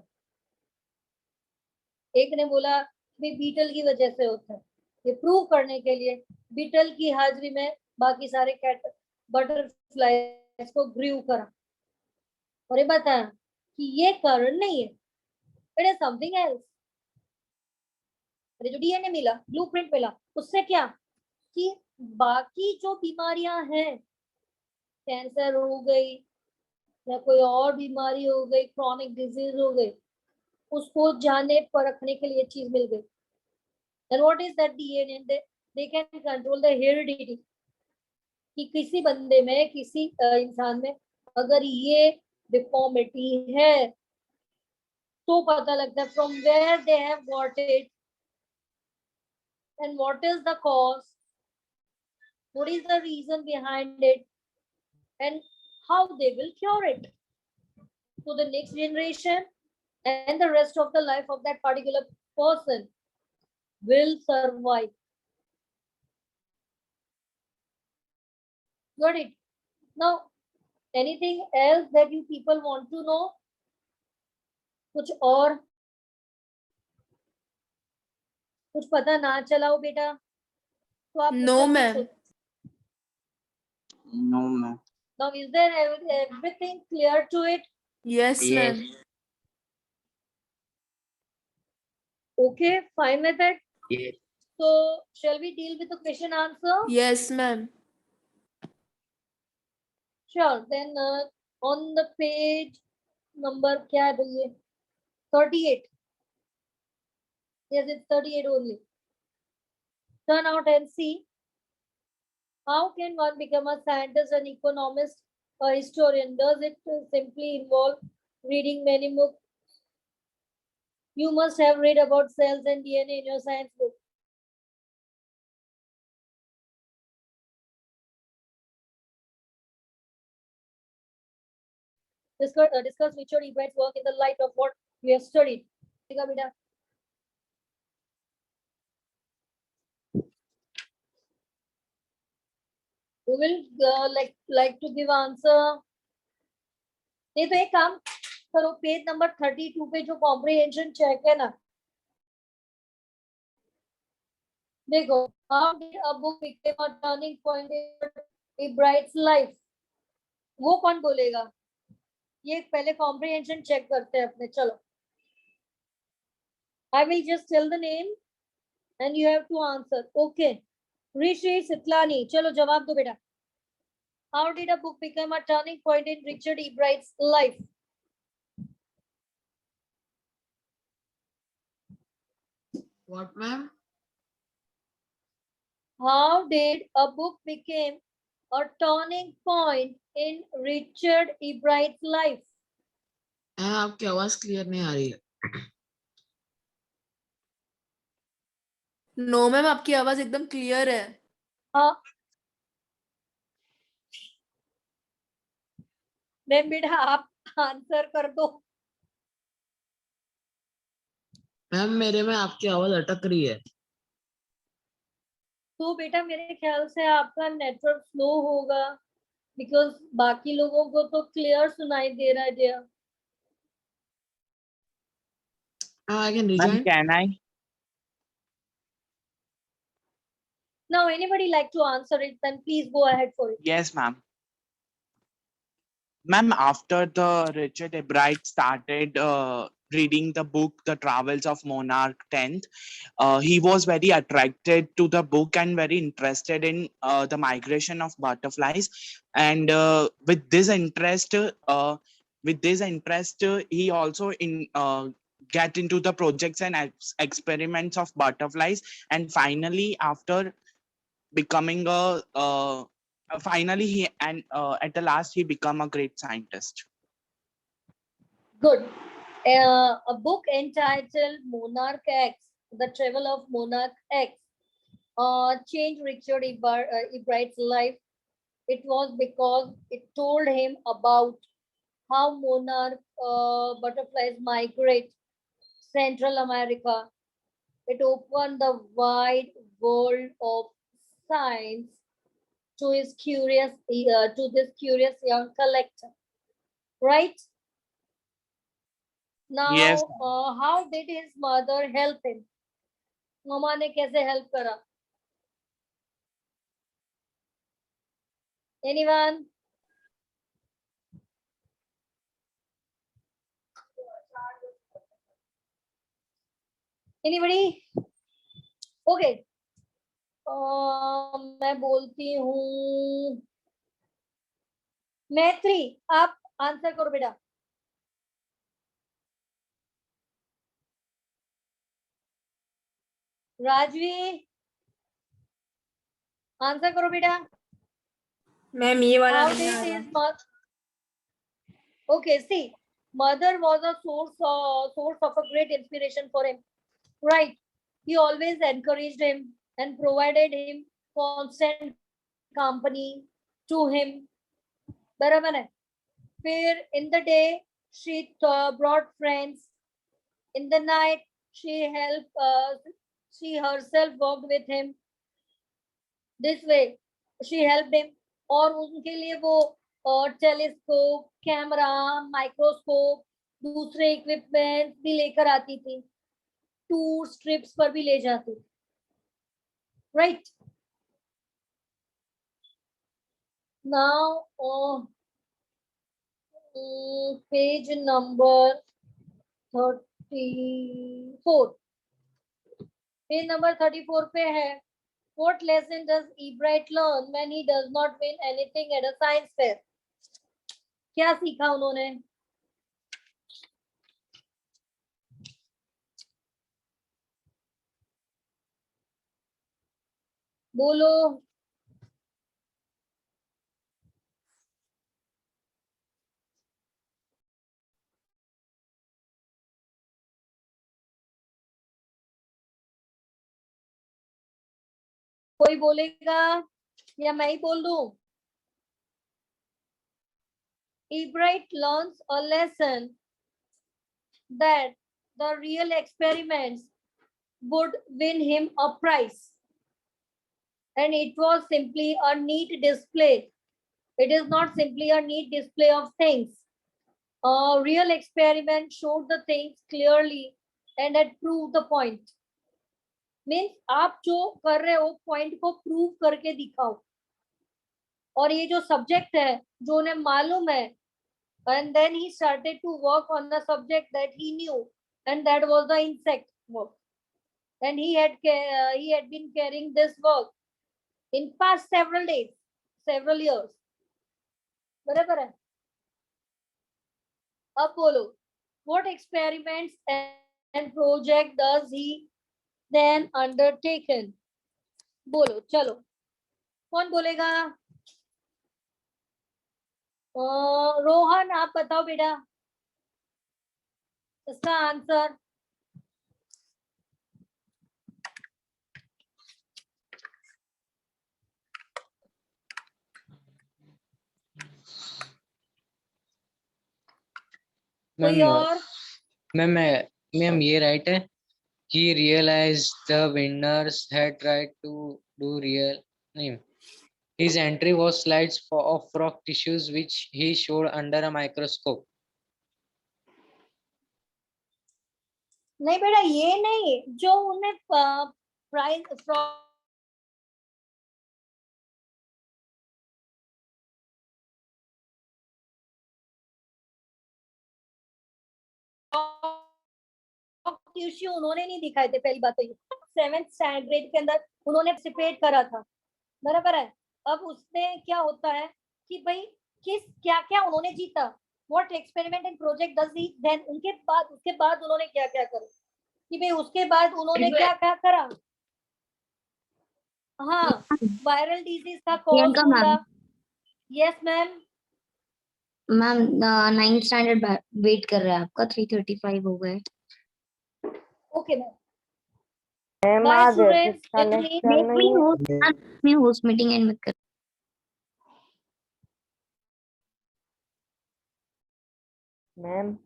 एक ने बोला कि बीटल की वजह से होता है। ये प्रूव करने के लिए बीटल की हाजिरी में बाकी सारे कैट बटरफ्लाई को ग्रीव करा और ये बताया कि ये कारण नहीं है, इट इज समथिंग एल्स। जो डीएनए मिला, ब्लूप्रिंट मिला, उससे क्या कि बाकी जो बीमारियां हैं, कैंसर हो गई या कोई और बीमारी हो गई, क्रॉनिक डिजीज हो गई, उसको जानने परखने के लिए चीज मिल गई। And what is that DNA? They can control the heredity. कि किसी बंदे में, किसी इंसान में अगर ये डिफॉर्मिटी है तो पता लगता है from where they have got it and what is the cause, what is the reason behind it, and how they will cure it. So the next generation and the rest of the life of that particular person will survive. Got it? Now, anything else that you people want to know? कुछ और कुछ पता ना चला हो बेटा तो आप No, मुझसे ma'am. पूछो। No, ma'am. Now, is there everything clear to it? Yes, Yes. ma'am. Okay, fine with it. Yes. So, shall we deal with the question answer? Yes, ma'am. Sure. Then on the page number क्या है भैया? 38. Yes, it's 38 only. Turn out and see. How can one become a scientist, an economist, a historian? Does it simply involve reading many books? You must have read about cells and DNA in your science book. Discuss Richard E. Bright's work in the light of what we have studied. Who will like to give answer? नहीं तो एक काम करो, page number 32 पे जो comprehension check है ना, देखो, how did a book became a turning point in a Bright's life? वो कौन बोलेगा? ये पहले कॉम्प्रिहेंशन चेक करते हैं अपने। चलो, I will just tell the name and you have to answer. Okay, Rishi Sitlani, चलो जवाब दो बेटा। How did a book become a turning point in Richard E. Bright's life? What, ma'am? How did a book become a turning point in Richard E. Bright's life? आपकी आवाज clear नहीं आ रही है। No, ma'am. आपकी आवाज एकदम clear है. हाँ मैम, बेटा आप आंसर कर दो। मैम मेरे में आपकी आवाज अटक रही है। तो बेटा मेरे ख्याल से आपका नेटवर्क स्लो होगा, बिकॉज बाकी लोगों को तो क्लियर सुनाई दे रहा है dear. I can Ma'am, rejoin. can I? Now anybody like to answer it, then please go ahead for it. Yes, ma'am. Ma'am, after the Richard E. Bright started reading the book The Travels of Monarch X, he was very attracted to the book and very interested in the migration of butterflies. And with this interest, he also get into the projects and experiments of butterflies. And finally, after becoming finally at the last he become a great scientist. Good. A book entitled Monarch X the travel of monarch X changed Richard Ebright's life. It was because it told him about how monarch butterflies migrate Central America. It opened the wide world of science to this curious young collector. Right Yes. now, how did his mother help him? Mama ने कैसे help करा? Anyone? Anybody? Okay. मैं बोलती हूँ मैत्री, आप answer करो बेटा. राजवी, आंसर करो बेटा. मैम ये वाला How नहीं did आ रहा. his mother? Okay, see, mother was a source of a great inspiration for him. Right. He always encouraged him and provided him constant company to him. बराबर है. फिर in the day she brought friends. In the night she herself walked with him. This way she helped him. और उनके लिए वो telescope, camera, microscope, दूसरे equipment भी लेकर आती थी. टूर ट्रिप्स पर भी ले जाती. Right now page number 34. Page number 34 पे है. What lesson does Ebright learn when he does not win anything at a science fair? क्या सीखा उन्होंने? बोलो. कोई बोलेगा या मैं ही बोल दूं? Ebright learns a lesson that the real experiments would win him a prize, and it was simply a neat display. It is not simply a neat display of things. A real experiment showed the things clearly and had proved the point. Means आप जो कर रहे हो point को prove करके दिखाओ. और ये जो सब्जेक्ट है जो उन्हें मालूम है, and then he started to work on the subject that he knew, and that was the insect work. And he had been carrying this work in past several days, several years. बराबर है. अब बोलो, what experiments and project does he then undertaken? बोलो चलो, कौन बोलेगा? रोहन, आप बताओ बेटा इसका आंसर. कोई और? मैम ये राइट है कि realized the winners had tried to do real नहीं. His entry was slides of frog tissues which he showed under a microscope. नहीं बेटा, ये नहीं जो उन्हें प्राइज फ्रॉग टिश्यू उन्होंने नहीं दिखाए थे. पहली बात तो ये 7th स्टैंडर्ड के अंदर उन्होंने पार्टिसिपेट करा था. बराबर है. अब उसमें क्या होता है कि भाई क्या क्या उन्होंने जीता. What experiment and project does he then. उसके बाद उन्होंने क्या क्या करा कि भाई उसके बाद उन्होंने क्या क्या करा. हाँ, वायरल डिजीज का कॉज ढूंढा. Yes ma'am. Ma'am 9th standard wait कर रहा है आपका. 3:35 हो गए. Okay ma'am. Bye students. It means Make me host, me host meeting and make ma'am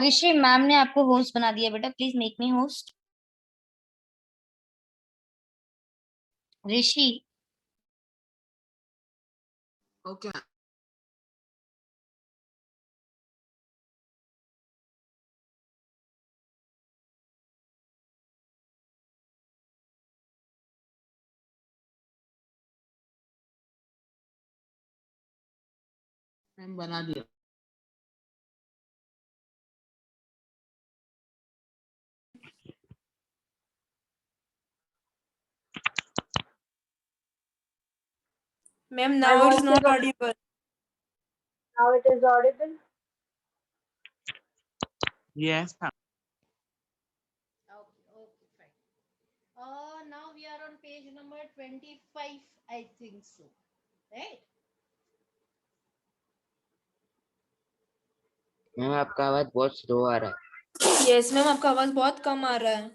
Rishi ma'am ने आपको होस्ट बना दिया बेटा, please make me host. Rishi Okay. Ma'am बना दिया। Ma'am, my now it's voice not is audible. now it is audible. Yes, ma'am. Okay, fine. Now we are on page number 25, I think so. Right? Ma'am आपका आवाज बहुत slow आ रहा है। Yes, ma'am, आपका आवाज बहुत कम आ रहा है।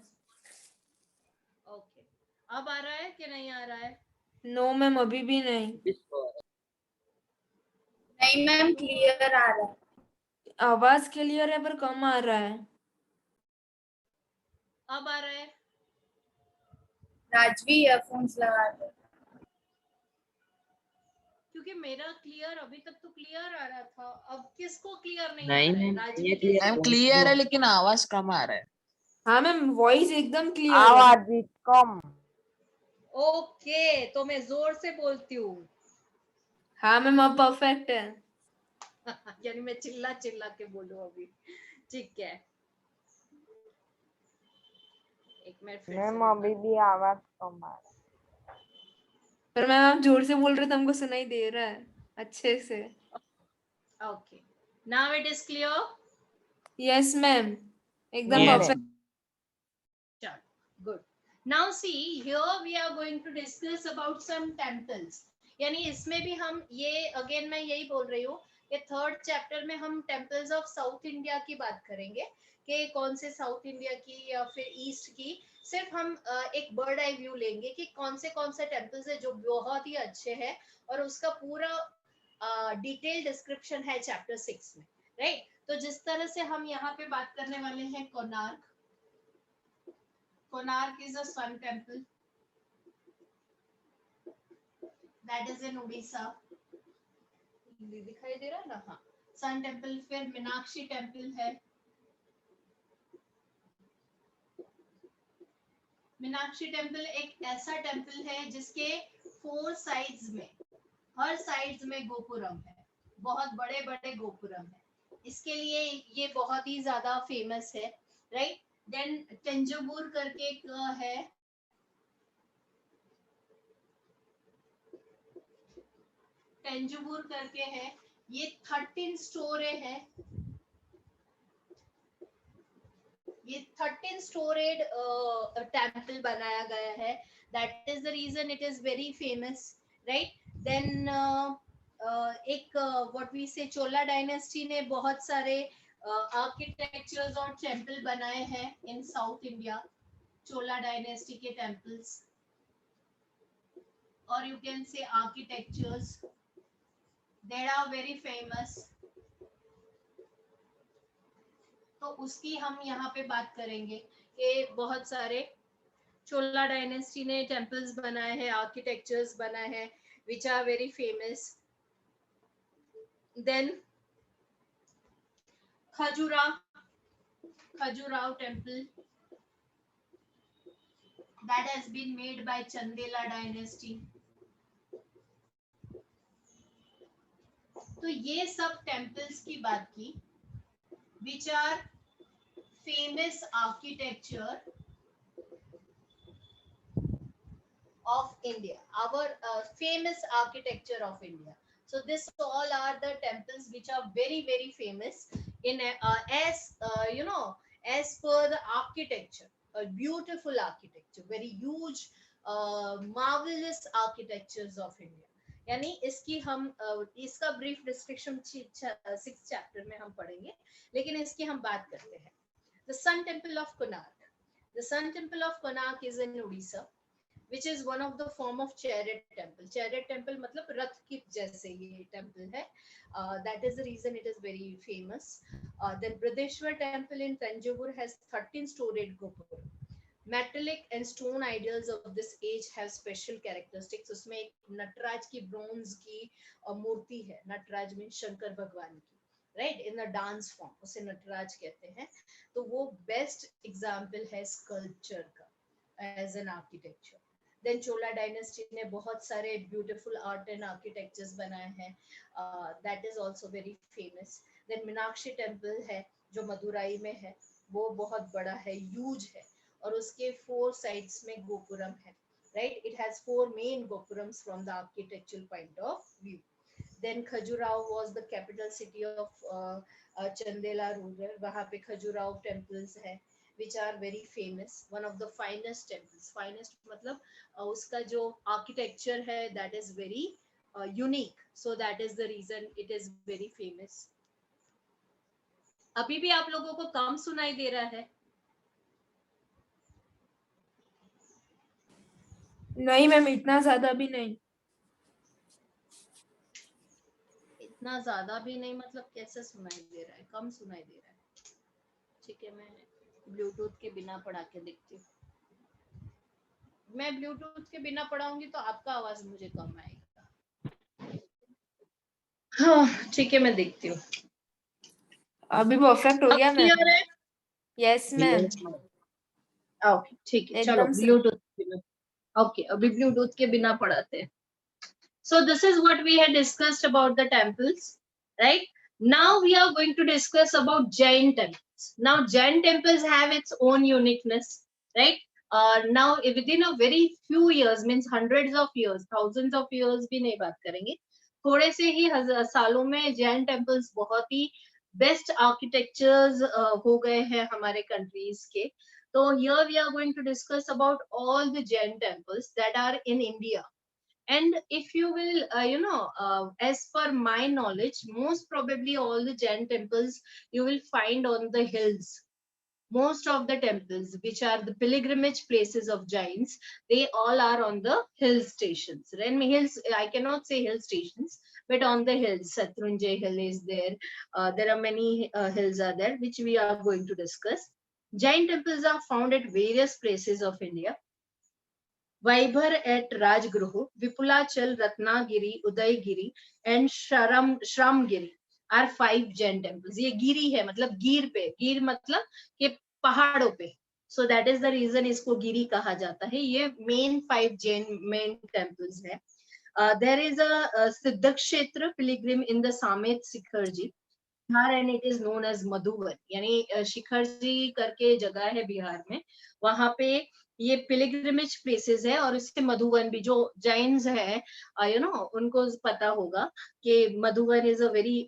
Okay. अब आ रहा है कि नहीं आ रहा है? No, ma'am, अभी भी नहीं। नहीं मैम क्लियर आ रहा है। आवाज क्लियर है पर कम आ रहा है। अब आ रहा है? राजवी ईयरफोन्स लगा दो। क्योंकि मेरा क्लियर अभी तक तो क्लियर आ रहा था, अब किसको क्लियर नहीं नहीं आ रहा है? मैम, राजवी ये के clear मैम क्लियर है लेकिन आवाज कम आ रहा है। हाँ मैम, वॉइस एकदम क्लियर है। आवाज भी कम। ओके, तो मैं जोर से बोलती हूँ। हाँ मैम, अब परफेक्ट है। यानी मैं चिल्ला चिल्ला के बोलूं अभी। ठीक है, एक मिनट फिर से मैम मैं अभी भी आवाज कम आ रहा पर मैम आप जोर से बोल रहे तो हमको सुनाई दे रहा है अच्छे से। Okay, now it is clear. Yes ma'am, एकदम Yes, perfect. Good. Now see, here we are going to discuss about some temples. यानी इसमें भी हम ये अगेन मैं यही बोल रही हूँ कि थर्ड चैप्टर में हम टेम्पल्स ऑफ साउथ इंडिया की बात करेंगे कि कौन से साउथ इंडिया की या फिर ईस्ट की। सिर्फ हम एक बर्ड आई व्यू लेंगे कि कौन से टेम्पल्स है जो बहुत ही अच्छे हैं, और उसका पूरा डिटेल डिस्क्रिप्शन है चैप्टर 6 में, राइट। तो जिस तरह से हम यहाँ पे बात करने वाले हैं Konark. Konark is a sun temple that is in Odisha. दिखाई दे रहा है ना? हाँ, सन टेम्पल। फिर मीनाक्षी टेम्पल है। मीनाक्षी टेम्पल एक ऐसा टेम्पल है जिसके 4 साइड्स में, हर साइड्स में गोपुरम है, बहुत बड़े बड़े गोपुरम है। इसके लिए ये बहुत ही ज्यादा फेमस है, राइट। देन तंजावुर करके एक है, तंजावुर करके है, ये 13 स्टोरे है। ये 13 स्टोरेड टेम्पल बनाया गया है। That is the reason it is very famous, right. Then एक what we say Chola dynasty ने बहुत सारे आर्किटेक्चर्स और टेम्पल बनाए हैं इन साउथ इंडिया। चोला डायनेस्टी के टेम्पल्स, और you can say architectures, they are very famous। तो उसकी हम यहाँ पे बात करेंगे कि बहुत सारे चोला डायनेस्टी ने टेम्पल्स बनाए हैं, आर्किटेक्चर्स बनाए हैं, which are very famous। Then Khajuraho temple that has been made by Chandela dynasty। तो ये सब टेम्पल्स की बात की which are famous architecture of India, our famous architecture of India. So this all are the temples which are very very famous in as per the architecture, a beautiful architecture, very huge marvelous architectures of India. यानी इसकी हम इसका brief description 6th chapter में हम पढ़ेंगे, लेकिन इसकी हम बात करते हैं. The Sun Temple of Konark. The Sun Temple of Konark is in Odisha, which is one of the form of chariot temple. Chariot temple मतलब रथ की जैसे ये temple है. That is the reason it is very famous. Then Brideshwar Temple in Tanjavur has 13-storied gopur. Metallic and stone idols of this age have special characteristics. उसमें एक नटराज की bronze की मूर्ति है. नटराज मीन शंकर भगवान की, right, in the dance form, उसे नटराज कहते हैं. तो वो बेस्ट एग्जाम्पल है स्कल्पचर का as an architecture. Then Chola dynasty ने बहुत सारे ब्यूटीफुल आर्ट एंड आर्किटेक्चर्स बनाए हैं. That is also very famous. Then Meenakshi temple है जो मदुराई में है, वो बहुत बड़ा है, ह्यूज है, और उसके 4 साइड्स में गोपुरम है, right. It has 4 main gopurams from the architectural point of view. Then Khajuraho was the capital city of Chandela ruler. वहाँ पे खजुराहो temples है which are very famous. One of the finest temples. Finest मतलब उसका जो architecture है that is very unique. So that is the reason it is very famous. अभी भी आप लोगों को कम सुनाई दे रहा है? नहीं मैम, इतना ज्यादा भी नहीं. इतना ज्यादा भी नहीं मतलब कैसे सुनाई दे रहा है? कम सुनाई दे रहा है. ठीक है, मैं ब्लूटूथ के बिना पढ़ा के देखती हूँ. मैं ब्लूटूथ के बिना पढ़ाऊंगी तो आपका आवाज मुझे कम आएगा. हाँ ठीक है, मैं देखती हूँ. अभी परफेक्ट हो गया मैम. क्लियर है? यस मैम, ओके ठीक है, चलो एकदम से. ब्लूटूथ. ओके, अभी ब्लूटूथ के बिना पढ़ाते हैं. So this is what we had discussed about the temples, right? Now we are going to discuss about Jain temples. Now Jain temples have its own uniqueness, right? Now within a very few years, means hundreds of years, thousands of years भी नहीं बात करेंगे, थोड़े से ही सालों में Jain temples बहुत ही best architectures हो गए हैं हमारे कंट्रीज के. तो here we are going to discuss about all the Jain temples that are in India. And if you will, as per my knowledge, most probably all the Jain temples you will find on the hills. Most of the temples, which are the pilgrimage places of Jains, they all are on the hill stations. And hills, I cannot say hill stations, but on the hills. Satrunjay Hill is there. There are many hills are there, which we are going to discuss. Jain temples are found at various places of India. Vaibhar at Rajgruh, Vipulachal, Ratnagiri, Udaygiri, and Shramgiri are 5 Jain temples. ये गिरी है, मतलब गिर पे, गिर मतलब कि पहाड़ों पे. So that is the reason इसको गिरी कहा जाता है. ये main 5 Jain main temples है. There is a Siddhakshetra pilgrim in the Samet Sikharji, Bihar, and it is known as Madhuvan. यानी शिखरजी करके जगह है बिहार में, वहां पे ये पिलग्रिमेज प्लेसेस है. और इसके मधुवन भी, जो जैन्स है उनको पता होगा कि Madhuban is a very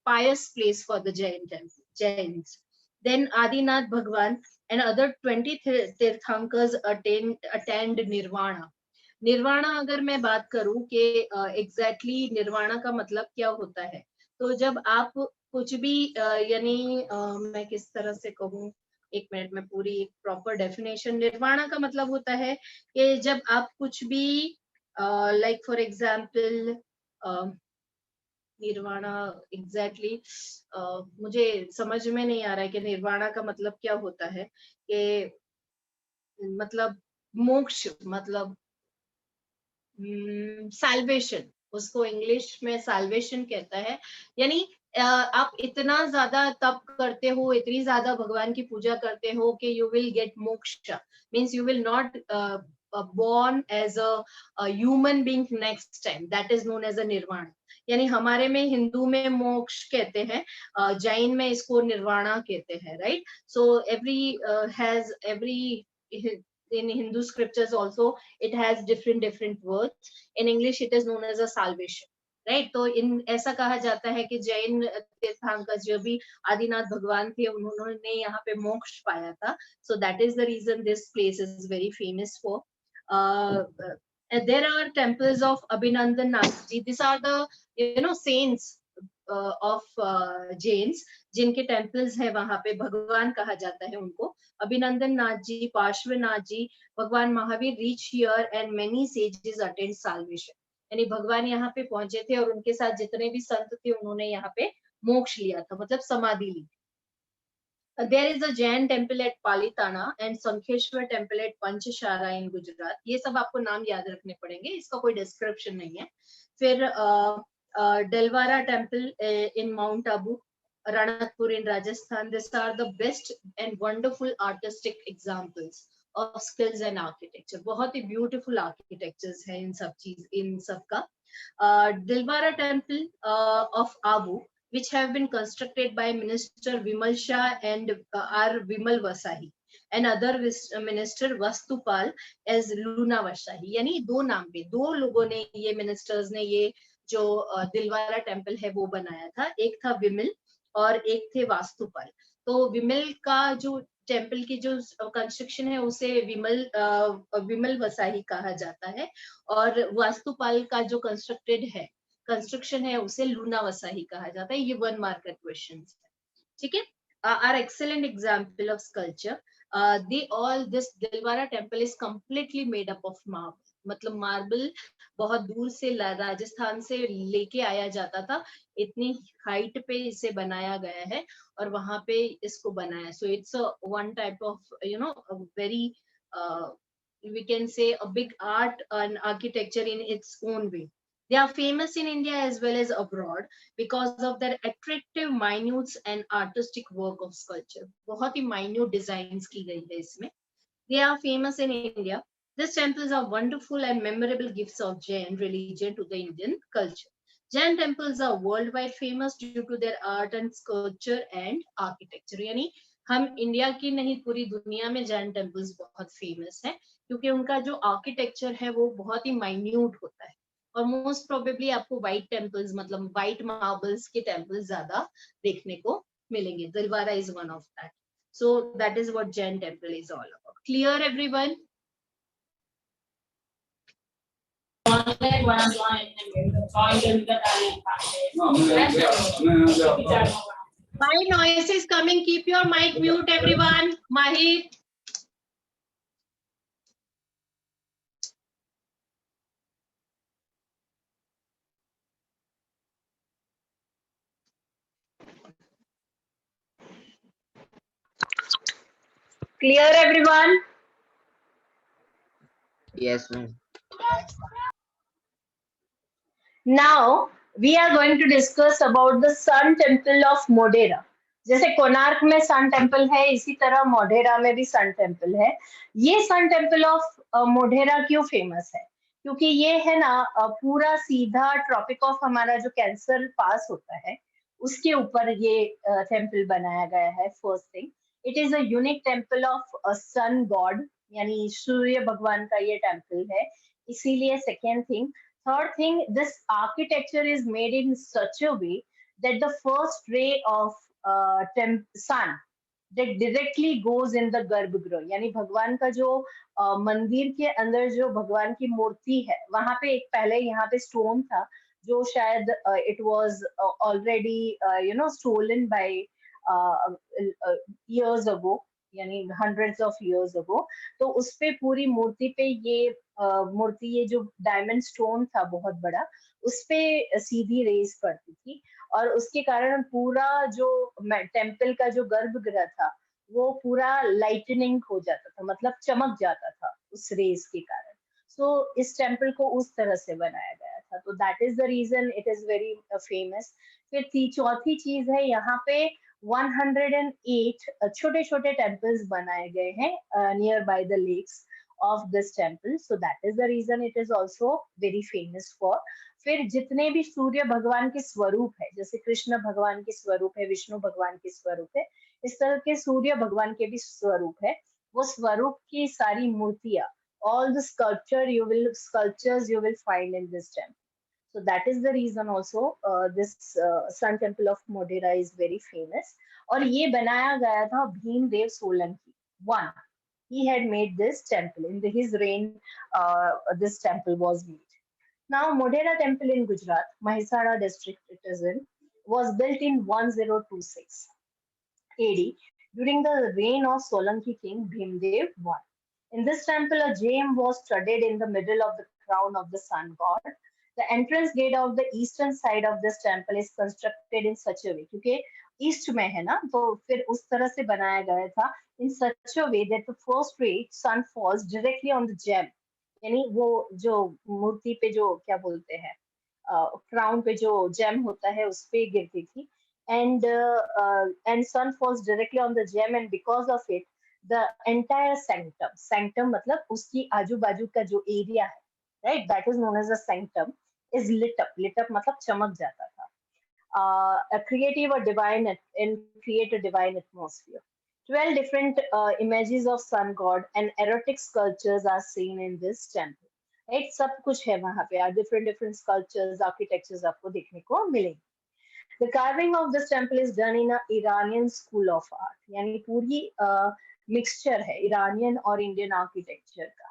pious place for the Jains. Then Adinath Bhagwan and other 20 Tirthankars attend Nirvana. Nirvana अगर मैं बात करूं कि एग्जैक्टली निर्वाणा का मतलब क्या होता है, तो जब आप कुछ भी यानी मैं किस तरह से कहूं, एक मिनट में पूरी एक प्रॉपर डेफिनेशन. निर्वाणा का मतलब होता है कि जब आप कुछ भी like for example nirvana exactly मुझे समझ में नहीं आ रहा है कि निर्वाणा का मतलब क्या होता है. कि मतलब मोक्ष, मतलब साल्वेशन, उसको इंग्लिश में साल्वेशन कहता है. यानी आप इतना ज्यादा तप करते हो, इतनी ज्यादा भगवान की पूजा करते हो कि यू विल गेट मोक्ष. Means you will not born as a human being next time. That is known as a nirvana. यानी हमारे में हिंदू में मोक्ष कहते हैं, जैन में इसको निर्वाणा कहते हैं, right. So every in Hindu scriptures also it has different words. In English it is known as a salvation, right? तो इन ऐसा कहा जाता है कि जैन तीर्थंकर जो भी आदिनाथ भगवान थे उन्होंने यहाँ पे मोक्ष पाया था. So that is the reason this place is very famous for. There are temples of Abhinandan Nathji. These are the saints of Jains जिनके टेम्पल्स है वहां पे भगवान कहा जाता है उनको. अभिनंदन नाथ जी, पार्श्वनाथ जी, भगवान Mahavir reach here and many sages attend salvation. यानी भगवान यहाँ पे पहुंचे थे और उनके साथ जितने भी संत थे उन्होंने यहाँ पे मोक्ष लिया था, मतलब समाधि ली. There is a Jain temple at Palitana and Sankheshwar temple at Panchshara in Gujarat. ये सब आपको नाम याद रखने पड़ेंगे, इसका कोई डिस्क्रिप्शन नहीं है. फिर Delwara temple in Mount Abu, Ranakpur in Rajasthan. These are the best and wonderful artistic examples of skills and architecture. बहुत ही beautiful architectures है इन सब का. Dilwara temple of Abu, which have been constructed by Minister Vimal Shah and R. Vimal Vasahi, and other Minister Vastupal as Luna Vasahi. यानी दो नाम पे दो लोगों ने ये ministers ने ये जो दिलवारा टेम्पल है वो बनाया था. एक था विमल और एक थे वास्तुपाल. तो विमल का जो टेम्पल की जो कंस्ट्रक्शन है उसे विमल वसाही कहा जाता है और वास्तुपाल का जो कंस्ट्रक्शन है उसे लूना वसाही कहा जाता है. ये 1 मार्क क्वेश्चन है, ठीक है. Are excellent example of sculpture. This Dilwara temple is completely made up of marble. मतलब मार्बल बहुत दूर से राजस्थान से लेके आया जाता था, इतनी हाइट पे इसे बनाया गया है और वहां पे इसको बनाया. So it's one type of very we can say a big art and architecture in its own way. They are famous in India as well as abroad because of their attractive minutes and artistic work of sculpture. बहुत ही minute designs की गई है इसमें. They are famous in India. These temples are wonderful and memorable gifts of Jain religion to the Indian culture. Jain temples are worldwide famous due to their art and sculpture and architecture. यानी हम India की नहीं पूरी दुनिया में Jain temples बहुत famous हैं क्योंकि उनका जो आर्किटेक्चर है वो बहुत ही माइन्यूट होता है और मोस्ट प्रोबेबली आपको व्हाइट टेम्पल्स मतलब व्हाइट मार्बल्स के टेम्पल्स ज्यादा देखने को मिलेंगे. Dilwara is one of that. So that is what Jain temple is all about. Clear everyone? Why noise is coming? Keep your mic mute, everyone. Mahir. Clear, everyone? Yes, ma'am. Now we are going to discuss about the Sun Temple of Modhera. जैसे कोणार्क में sun temple है इसी तरह मोढेरा में भी sun temple है. ये sun temple of Modhera क्यों फेमस है? क्योंकि ये है ना पूरा सीधा ट्रॉपिक ऑफ हमारा जो कैंसर पास होता है उसके ऊपर ये टेम्पल बनाया गया है. First thing, it is a unique temple of sun god यानी सूर्य भगवान का ये टेम्पल है, इसीलिए. Second thing, third thing, this architecture is made in such a way that the first ray of sun that directly goes in the garbhagriha. यानी भगवान का जो मंदिर के अंदर जो भगवान की मूर्ति है वहां पे एक पहले यहाँ पे स्टोन था जो शायद it was already stolen by years ago, यानी hundreds of years ago. तो उसपे पूरी मूर्ति पे ये मूर्ति ये जो डायमंड स्टोन था बहुत बड़ा उसपे सीधी रेस पड़ती थी और उसके कारण पूरा जो टेम्पल का जो गर्भगृह था वो पूरा लाइटनिंग हो जाता था, मतलब चमक जाता था उस रेस के कारण. सो इस टेम्पल को उस तरह से बनाया गया था. तो that is the reason it is very famous. फिर चौथी चीज है यहाँ पे 108 छोटे छोटे टेम्पल्स बनाए गए हैं near by the lakes of this temple, so that is the reason it is also very famous for. फिर जितने भी सूर्य भगवान के स्वरूप है जैसे कृष्ण भगवान के स्वरूप है, विष्णु भगवान के स्वरूप है, इस तरह के सूर्य भगवान के भी स्वरूप है वो स्वरूप की सारी मूर्तियां, all the sculptures you will find in this temple. So that is the reason also this Sun Temple of Modhera is very famous. और ये बनाया गया था Bhimdev Solanki one. He had made this temple in his reign. This temple was made. Now Modhera Temple in Gujarat, Mahisara district it is in, was built in 1026 AD during the reign of Solanki king Bhimdev I. In this temple, a gem was studded in the middle of the crown of the sun god. The entrance gate of the eastern side of this temple is constructed in such a way, क्योंकि east में है ना, तो फिर उस तरह से बनाया गया था, in such a way that the first ray sun falls directly on the gem. यानी वो जो मूर्ति पे जो क्या बोलते हैं, क्राउन पे जो जेम होता है उस पे गिरती थी, and sun falls directly on the gem, and because of it the entire sanctum मतलब उसकी आजू बाजू का जो एरिया है, right, that is known as the sanctum, is lit up मतलब चमक जाता था, create a divine atmosphere. 12 different images of sun god and erotic sculptures are seen in this temple, right, सब कुछ है वहाँ पे, different sculptures, architectures आपको देखने को मिलेंगे. The carving of this temple is done in a Iranian school of art, यानी पूरी mixture है Iranian और Indian architecture का.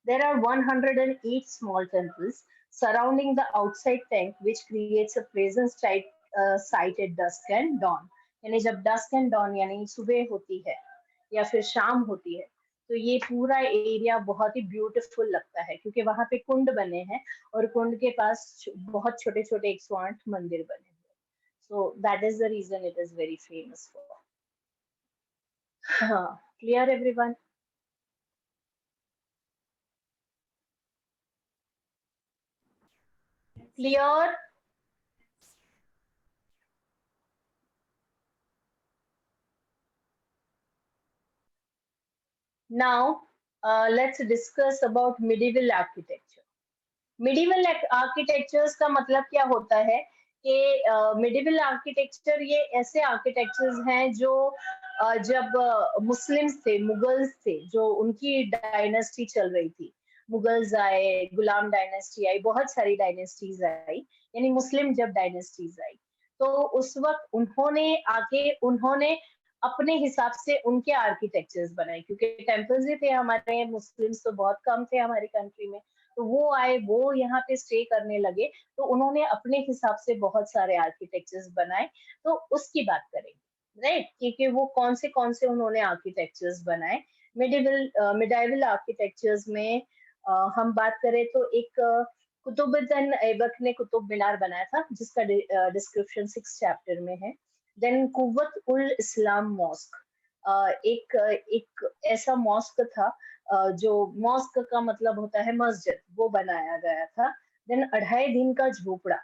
There are 108 small temples surrounding the outside tank, which creates a presence sight at dusk and dawn. यानी जब dusk and dawn यानी सुबह होती है या फिर शाम होती है, तो ये पूरा एरिया बहुत ही ब्यूटीफुल लगता है, क्योंकि वहां पे कुंड बने हैं और कुंड के पास बहुत छोटे छोटे 108 मंदिर बने हैं. So that is the reason it is very famous for. Clear everyone? Clear? Now let's discuss about medieval architecture. Medieval architectures का मतलब क्या होता है कि medieval architecture ये ऐसे architectures हैं जो जब मुस्लिम्स थे, मुगल्स थे, जो उनकी डायनेस्टी चल रही थी, मुगल्स आए, गुलाम डायनेस्टी आई, बहुत सारी डायनेस्टीज आई, यानी मुस्लिम जब डायनेस्टीज आई, तो उस वक्त उन्होंने अपने हिसाब से उनके आर्किटेक्चर्स बनाए, क्योंकि टेम्पल्स ही थे हमारे, मुस्लिम्स तो बहुत कम थे हमारी कंट्री में, तो वो आए, वो यहाँ पे स्टे करने लगे, तो उन्होंने अपने हिसाब से बहुत सारे आर्किटेक्चर्स बनाए. तो उसकी बात करेंगे, राइट, क्योंकि वो कौन से उन्होंने आर्किटेक्चर्स बनाए. मिडाइवल आर्किटेक्चर्स में हम बात करें तो एक कुतुबुद्दीन ऐबक ने कुतुब मीनार बनाया था, जिसका डिस्क्रिप्शन 6 चैप्टर में है. देन कुव्वत उल इस्लाम मॉस्क, एक ऐसा मॉस्क था, जो मॉस्क का मतलब होता है मस्जिद, वो बनाया गया था. देन 2.5 दिन का झोपड़ा,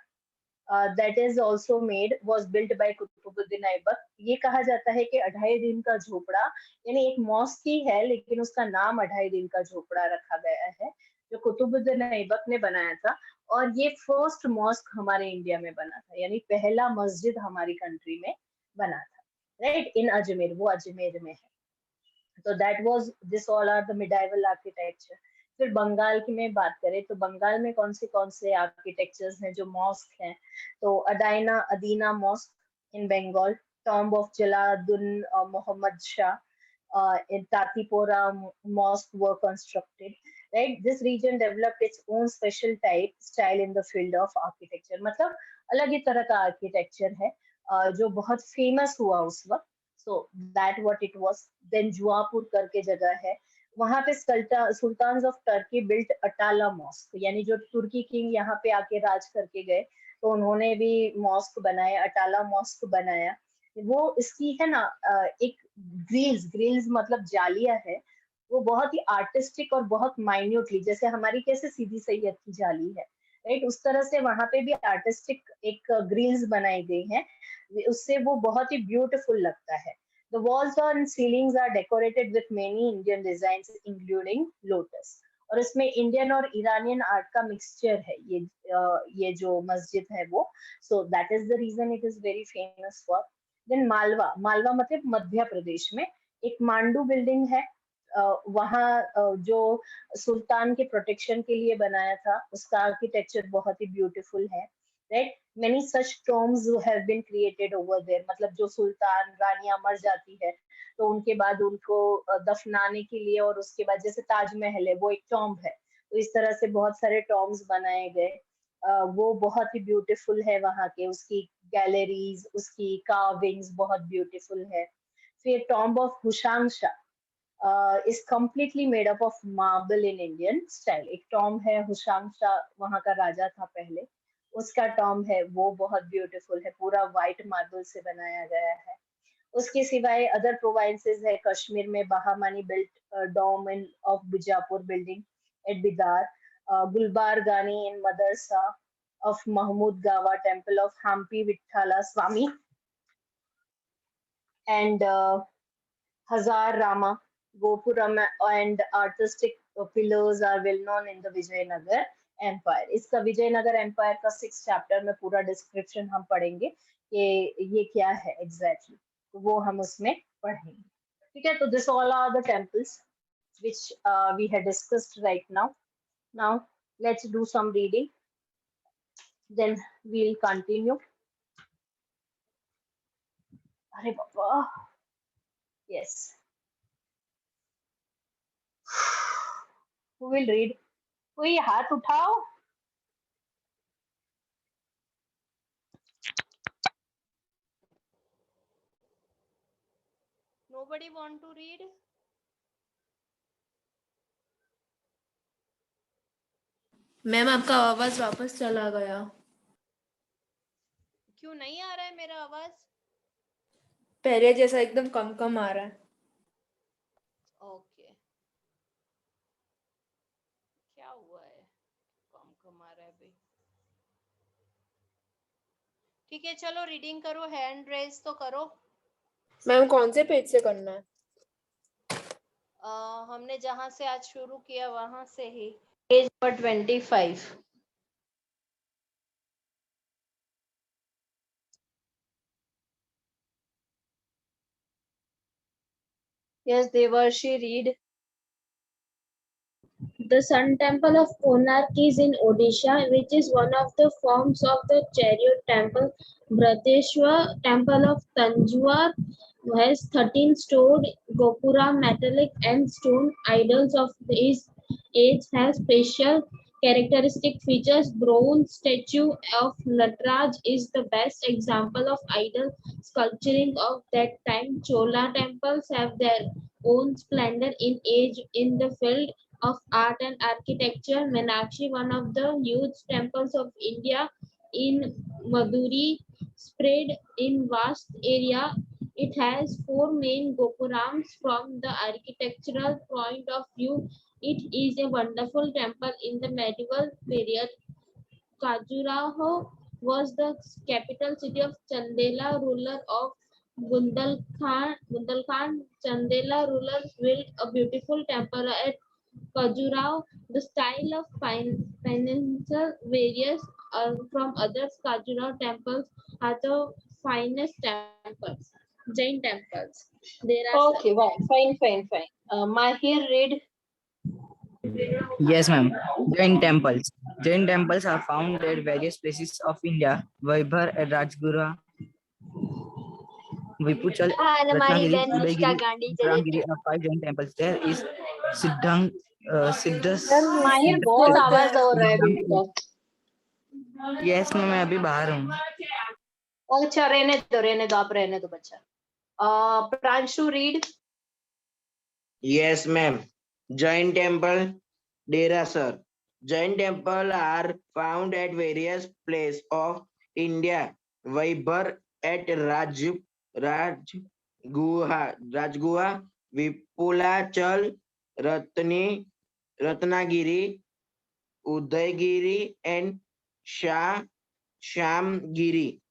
that is also was built by Qutubuddin Aibak. ये कहा जाता है कि 2.5 दिन का झोपड़ा, यानी एक मॉस्क ही है लेकिन उसका नाम 2.5 दिन का झोपड़ा रखा गया है, जो कुतुबुद्दीन ऐबक ने बनाया था. और ये फर्स्ट मॉस्क हमारे इंडिया में बना था, यानी पहला मस्जिद हमारी कंट्री में बना था, राइट, इन अजमेर, वो अजमेर में है. तो that was this all are the medieval architecture. फिर बंगाल की में बात करें तो बंगाल में कौन से आर्किटेक्चर्स हैं जो मॉस्क हैं, तो Adina mosque in Bengal, tomb of Jalaluddin Mohammad Shah, in Tatipora mosque were constructed, right. This region developed its own special style in the field of architecture. मतलब अलग ही तरह का आर्किटेक्चर है जो बहुत फेमस हुआ उस वक्त. So that what it was. Then जुआपुर करके जगह है, वहां पे sultan of Turkey built Atala mosque, यानी जो तुर्की किंग यहाँ पे आके राज करके गए, तो उन्होंने भी मॉस्क बनाया, अटाला मॉस्क बनाया. वो इसकी है ना एक ग्रिल्स मतलब जालियां है, वो बहुत ही आर्टिस्टिक और बहुत माइन्यूटली, जैसे हमारी कैसे सीधी सैयद की जाली है, राइट, उस तरह से वहां पे भी आर्टिस्टिक एक ग्रिल्स बनाई गई हैं, उससे वो बहुत ही ब्यूटीफुल लगता है. The walls and ceilings are decorated with many Indian designs, including lotus. और इसमें इंडियन और इरानियन आर्ट का मिक्सचर है ये जो मस्जिद है वो. So that is the reason it is very famous for. Then Malwa मतलब मध्य प्रदेश में एक मांडू बिल्डिंग है, वहाँ जो सुल्तान के प्रोटेक्शन के लिए बनाया था, उसका आर्किटेक्चर बहुत ही ब्यूटीफुल है, right. Many such tombs have been created over there, मतलब जो सुल्तान रानियां मर जाती है तो उनके बाद उनको दफनाने के लिए, और उसके बाद जैसे ताजमहल है वो एक टॉम्ब है, तो इस तरह से बहुत सारे टॉम्ब्स बनाए गए। वो बहुत ही ब्यूटीफुल है वहाँ के, उसकी गैलरीज, उसकी कार्विंग्स बहुत ब्यूटीफुल है। फिर tomb of Hushang Shah is completely made up of marble in Indian style। एक टॉम्ब है, हुशांग शाह वहाँ का राजा था पहले, उसका टॉम्ब है, वो बहुत ब्यूटीफुल है, पूरा व्हाइट मार्बल से बनाया गया है। उसके सिवाय अदर प्रोविंसेस है, कश्मीर में Bahmani built dome in of Bijapur building at Bidar, Gulbarga in Madrasa of Mahmud Gawa temple of Hampi Vithala Swami, and Hazar Rama Gopuram and artistic pillars are well known in the Vijayanagar Empire। इसका Vijayanagar empire का 6th chapter में पूरा description हम पढ़ेंगे कि ये क्या है एग्जैक्टली, तो वो हम उसमें पढ़ेंगे, ठीक है। तो this all are the temples which we had discussed right now. Now let's do some reading, then we'll continue. अरे बाबा, yes. Who will read? कोई हाथ उठाओ। Nobody want to read? Ma'am आपका आवाज वापस चला गया। क्यों नहीं आ रहा है मेरा आवाज? पहले जैसा एकदम कम कम आ रहा है। ओके, क्या हुआ है, कम कम आ रहा है भाई। ठीक है, चलो रीडिंग करो, हैंड रेज तो करो। मैम कौन से पेज से करना है? हमने जहां से आज शुरू किया वहां से ही, page number 25। Yes, Devarshi, read. The Sun Temple of Konark is in Odisha, which is one of the forms of the chariot temple. Brateshwar Temple of Tanjore has 13 stored gopura, metallic and stone idols of his age, has special characteristic features. Bronze statue of Nataraj is the best example of idol sculpturing of that time. Chola temples have their own splendor in age in the field of art and architecture. Meenakshi, one of the huge temples of India in Maduri, spread in vast area. It has 4 main gopurams. From the architectural point of view, it is a wonderful temple in the medieval period. Khajuraho was the capital city of Chandela, ruler of Bundelkhand. Chandela rulers built a beautiful temple at Khajuraho. The style of financial varies from other Khajuraho temples are the finest temples, Jain temples. There are Okay, fine. Mahir, read. Yes, ma'am. Jain temples. Jain temples are found at various places of India. Vaibhar at Rajgura, Vipuchal, Ratnagiri, Udaygiri, Ramgiri are 5 Jain temples. There is Siddhang, Siddhas. माहिर बहुत आवाज हो रहा है बेटा। Yes, ma'am. मैं अभी बाहर हूँ. अच्छा, रहने दो, आप रहने दो बच्चा। Pranshu, read. Yes, ma'am. Jain temple, Derasar. Jain temple are found at various places of India. Vaibhar at Rajgua, Vipulachal, Ratnagiri, Udaygiri, and Shamgiri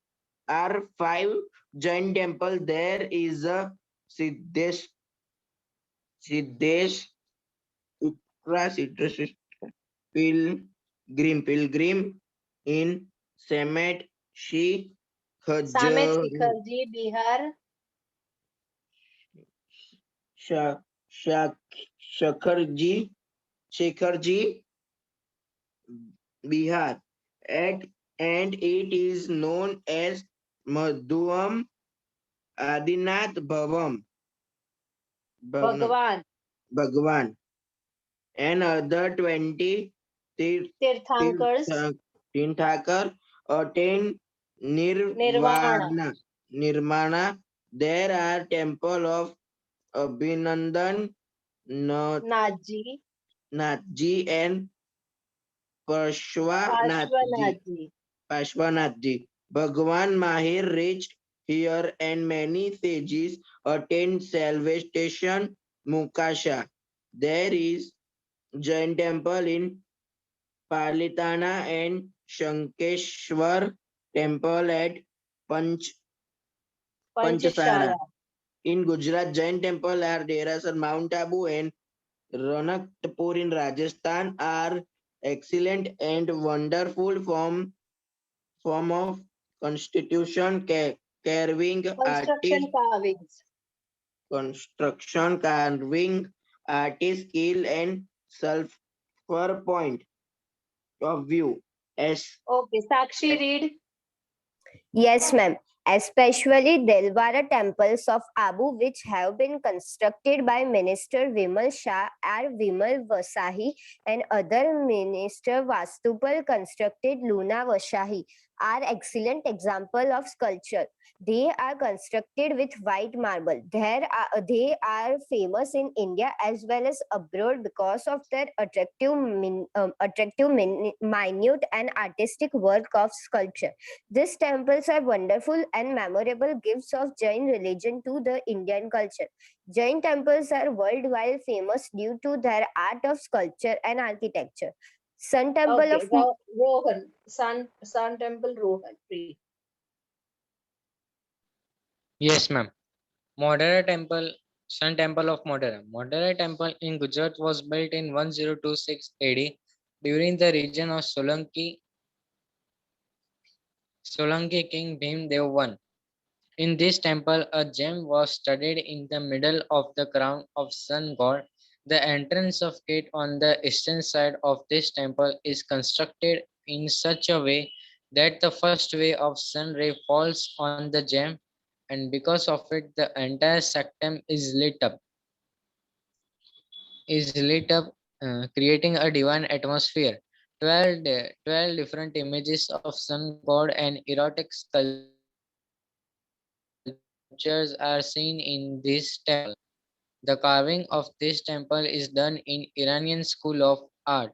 are 5 Jain temples. There is a Siddesh pilgrim in Samet Sammed Shikhar ji, Bihar. Shekharji, Bihar. And it is known as Madhuam Adinath Bhagwan, Bhagwan. And other 20 Tirthankars, Tirthakar attain Nirvana, Nirvana. There are temple of Abhinandan, Naji, Nathji and Parshvanathji. Parshvanathji. Bhagwan Mahir reached here and many sages attained salvation Mukasha. There is Jain temple in Palitana and Shankeshwar temple at Panchsara. Panchashara. In Gujarat, Jain temple are Derasar, Mount Abu and Ranakpur in Rajasthan are excellent and wonderful form of constitution carving artist Construction carvings. skill and sulfur point of view. Okay, Sakshi, read. Yes, ma'am. Especially Delwara temples of Abu, which have been constructed by Minister Vimal Shah or Vimal Vasahi and other Minister Vastupal constructed Luna Vasahi, are excellent example of sculpture. They are constructed with white marble. They are famous in India as well as abroad because of their minute and artistic work of sculpture. These temples are wonderful and memorable gifts of Jain religion to the Indian culture. Jain temples are worldwide famous due to their art of sculpture and architecture. Sun Temple Okay, of Rohan, Sun Temple, Rohan, read. Yes, ma'am. Modera Temple, Sun Temple of Modera. Modera Temple in Gujarat was built in 1026 AD during the region of Solanki King Bhimdev I. In this temple, a gem was studied in the middle of the crown of sun god. The entrance of gate on the eastern side of this temple is constructed in such a way that the first ray of sun ray falls on the gem, and because of it, the entire sanctum is lit up, creating a divine atmosphere. 12 different images of sun god and erotic sculptures are seen in this temple. The carving of this temple is done in Iranian School of Art.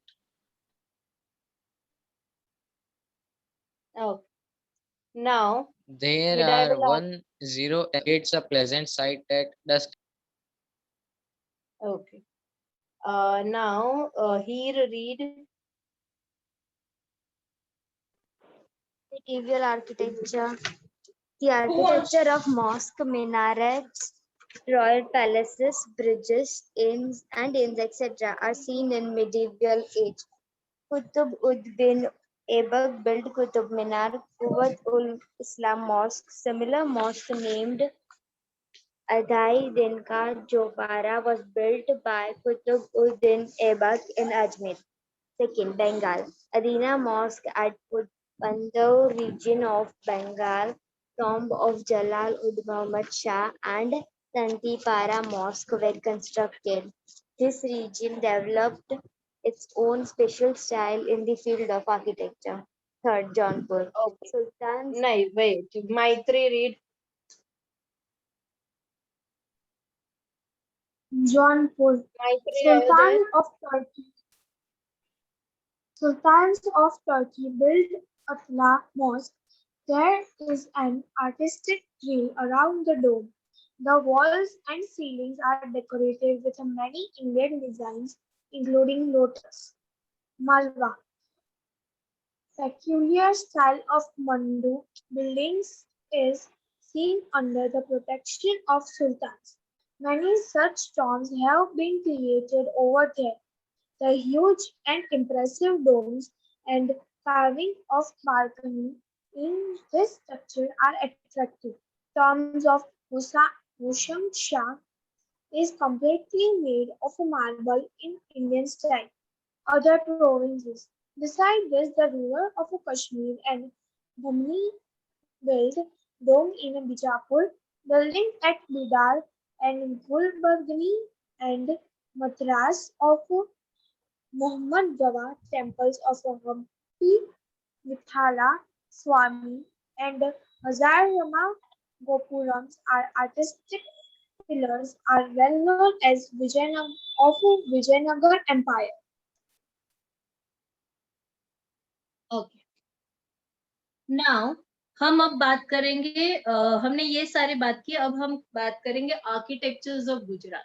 Okay. Now, There are medieval art. 10 creates a pleasant sight at dusk. Okay. Now, here read. Medieval architecture. The architecture of mosque, minarets, royal palaces, bridges, inns, etc. are seen in medieval age. Qutb ud bin Aibak built Qutb Minar, Quwwat ul Islam Mosque. Similar mosque named Adhai Dinka Jopara was built by Qutb ud Din Aibak in Ajmer. Second, Bengal. Adina Mosque at Putbandar region of Bengal, tomb of Jalal ud Muhammad Shah and Tantipara Mosque were constructed. This region developed its own special style in the field of architecture. Third, Jaunpur. Okay. Sultans. No, wait. Maitri, read. Jaunpur, Maitri, are you there? Sultans of Turkey built Atla Mosque. There is an artistic grill around the dome. The walls and ceilings are decorated with many Indian designs, including lotus. Malwa, peculiar style of Mandu buildings is seen under the protection of sultans. Many such tombs have been created over there. The huge and impressive domes and carving of balcony in this structure are attractive. Tombs of Husham Shah is completely made of a marble in Indian style. Other provinces. Besides this, the ruler of Kashmir and Dhamni built dome in Bijapur, building at Bidar and Gulbargani and Matras of Muhammad Jawa, temples of Hampi, Vithala, Swami, and Hazarama Gopurams are artistic pillars are well known as of Vijayanagar Empire. Okay now हम अब बात करेंगे हमने ये सारे बात की, अब हम बात करेंगे आर्किटेक्चर्स ऑफ गुजरात,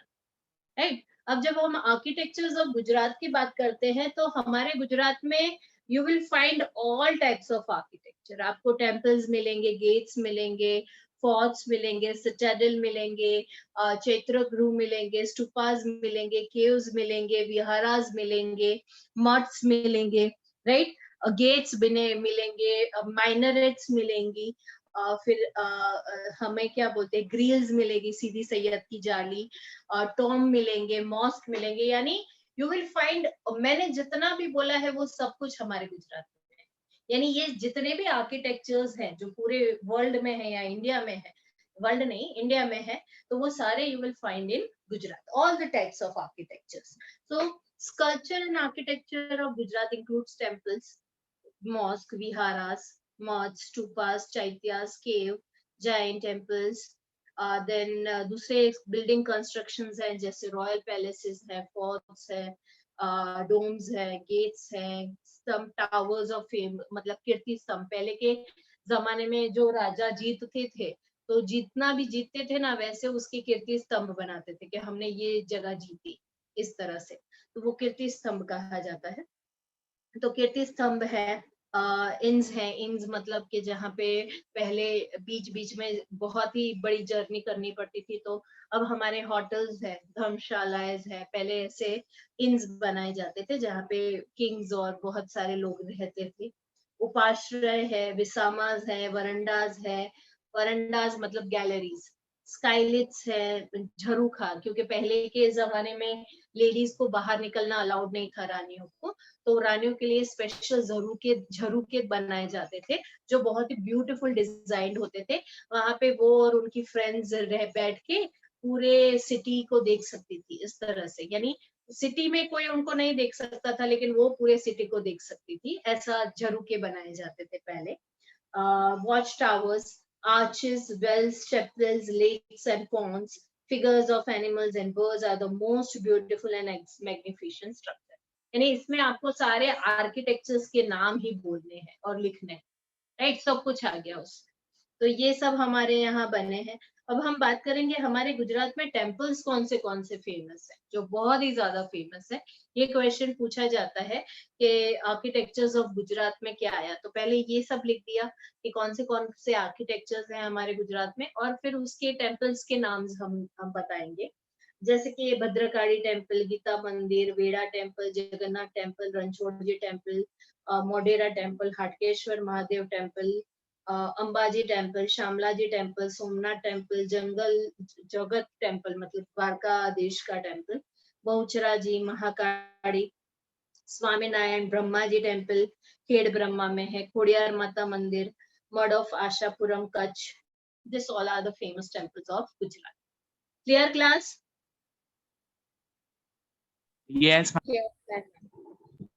राइट। अब जब हम आर्किटेक्चर्स ऑफ गुजरात की बात करते हैं तो हमारे गुजरात में you will find all types of architecture. आपको टेम्पल्स मिलेंगे, गेट्स मिलेंगे, फोर्ट्स मिलेंगे, सिटाडेल मिलेंगे, चैत्रगृह मिलेंगे, स्टूपास मिलेंगे, केव्स मिलेंगे, विहारास मिलेंगे, मठ्स मिलेंगे, राइट। गेट्स मिलेंगे, माइनरेट्स मिलेंगी, फिर हमें क्या बोलते हैं, ग्रिल्स मिलेगी, सीधी सैयद की जाली, टॉम मिलेंगे, मॉस्क मिलेंगे, यानी यू विल फाइंड, मैंने जितना भी बोला है वो सब कुछ हमारे गुजरात में है। यानी ये जितने भी आर्किटेक्चर्स हैं जो पूरे वर्ल्ड में है या इंडिया में है, वर्ल्ड नहीं इंडिया में है, तो वो सारे you will find in Gujarat, all the types of architectures. So sculpture and architecture of Gujarat includes temples, mosque, viharas, mosques, stupas, chaityas, cave, giant temples, then दूसरे building constructions हैं जैसे royal palaces है, forts है, domes है, gates है, some towers of fame, मतलब कीर्ति स्तंभ। पहले के जमाने में जो राजा जीतते थे तो जितना भी जीतते थे ना, वैसे उसकी कीर्ति स्तंभ बनाते थे कि हमने ये जगह जीती, इस तरह से, तो वो कीर्ति स्तंभ कहा जाता है। तो कीर्ति स्तंभ है, इंस है, इंस मतलब कि जहाँ पे पहले बीच बीच में बहुत ही बड़ी जर्नी करनी पड़ती थी, तो अब हमारे होटल्स है, धर्मशालाएं है, पहले ऐसे इंस बनाए जाते थे जहाँ पे किंग्स और बहुत सारे लोग रहते थे। उपाश्रय है, विसामास है, वरंडाज है, वरंडाज मतलब गैलरीज, स्काईलिट्स है, झरूखा, क्योंकि पहले के जमाने में लेडीज को बाहर निकलना अलाउड नहीं था रानियों को, तो रानियों के लिए स्पेशल झरूके बनाए जाते थे जो बहुत ही ब्यूटीफुल डिजाइन होते थे। वहां पे वो और उनकी फ्रेंड्स रह बैठ के पूरे सिटी को देख सकती थी, इस तरह से, यानी सिटी में कोई उनको नहीं देख सकता था लेकिन वो पूरे सिटी को देख सकती थी, ऐसा झरूके बनाए जाते थे पहले। Watch towers, arches, wells, chapels, lakes and ponds, figures of animals and birds are the most beautiful and magnificent structure. यानी इसमें आपको सारे आर्किटेक्चर्स के नाम ही बोलने हैं और लिखने हैं, राइट, सब कुछ आ गया उस। तो ये सब हमारे यहाँ बने हैं। अब हम बात करेंगे हमारे गुजरात में टेम्पल्स कौन से फेमस है, जो बहुत ही ज्यादा फेमस है। ये क्वेश्चन पूछा जाता है कि आर्किटेक्चर्स ऑफ गुजरात में क्या आया, तो पहले ये सब लिख दिया कि कौन से आर्किटेक्चर्स हैं हमारे गुजरात में, और फिर उसके टेम्पल्स के नाम हम बताएंगे, जैसे कि Bhadrakali temple, Gita Mandir, Veda temple, Jagannath temple, Ranchhodji temple, Modhera temple, Hatkeshwar Mahadev temple, Ambaji temple, Shamlaji temple, Somnath temple, Jagat temple मतलब द्वारकाधीश का टेम्पल, बहुचराजी, महाकाली, स्वामीनारायण, ब्रह्माजी टेम्पल खेड़ ब्रह्मा में है, Khodiyar Mata Mandir, Madh of Ashapuram Kutch. This all are the famous temples of Gujarat. Clear class? Yes.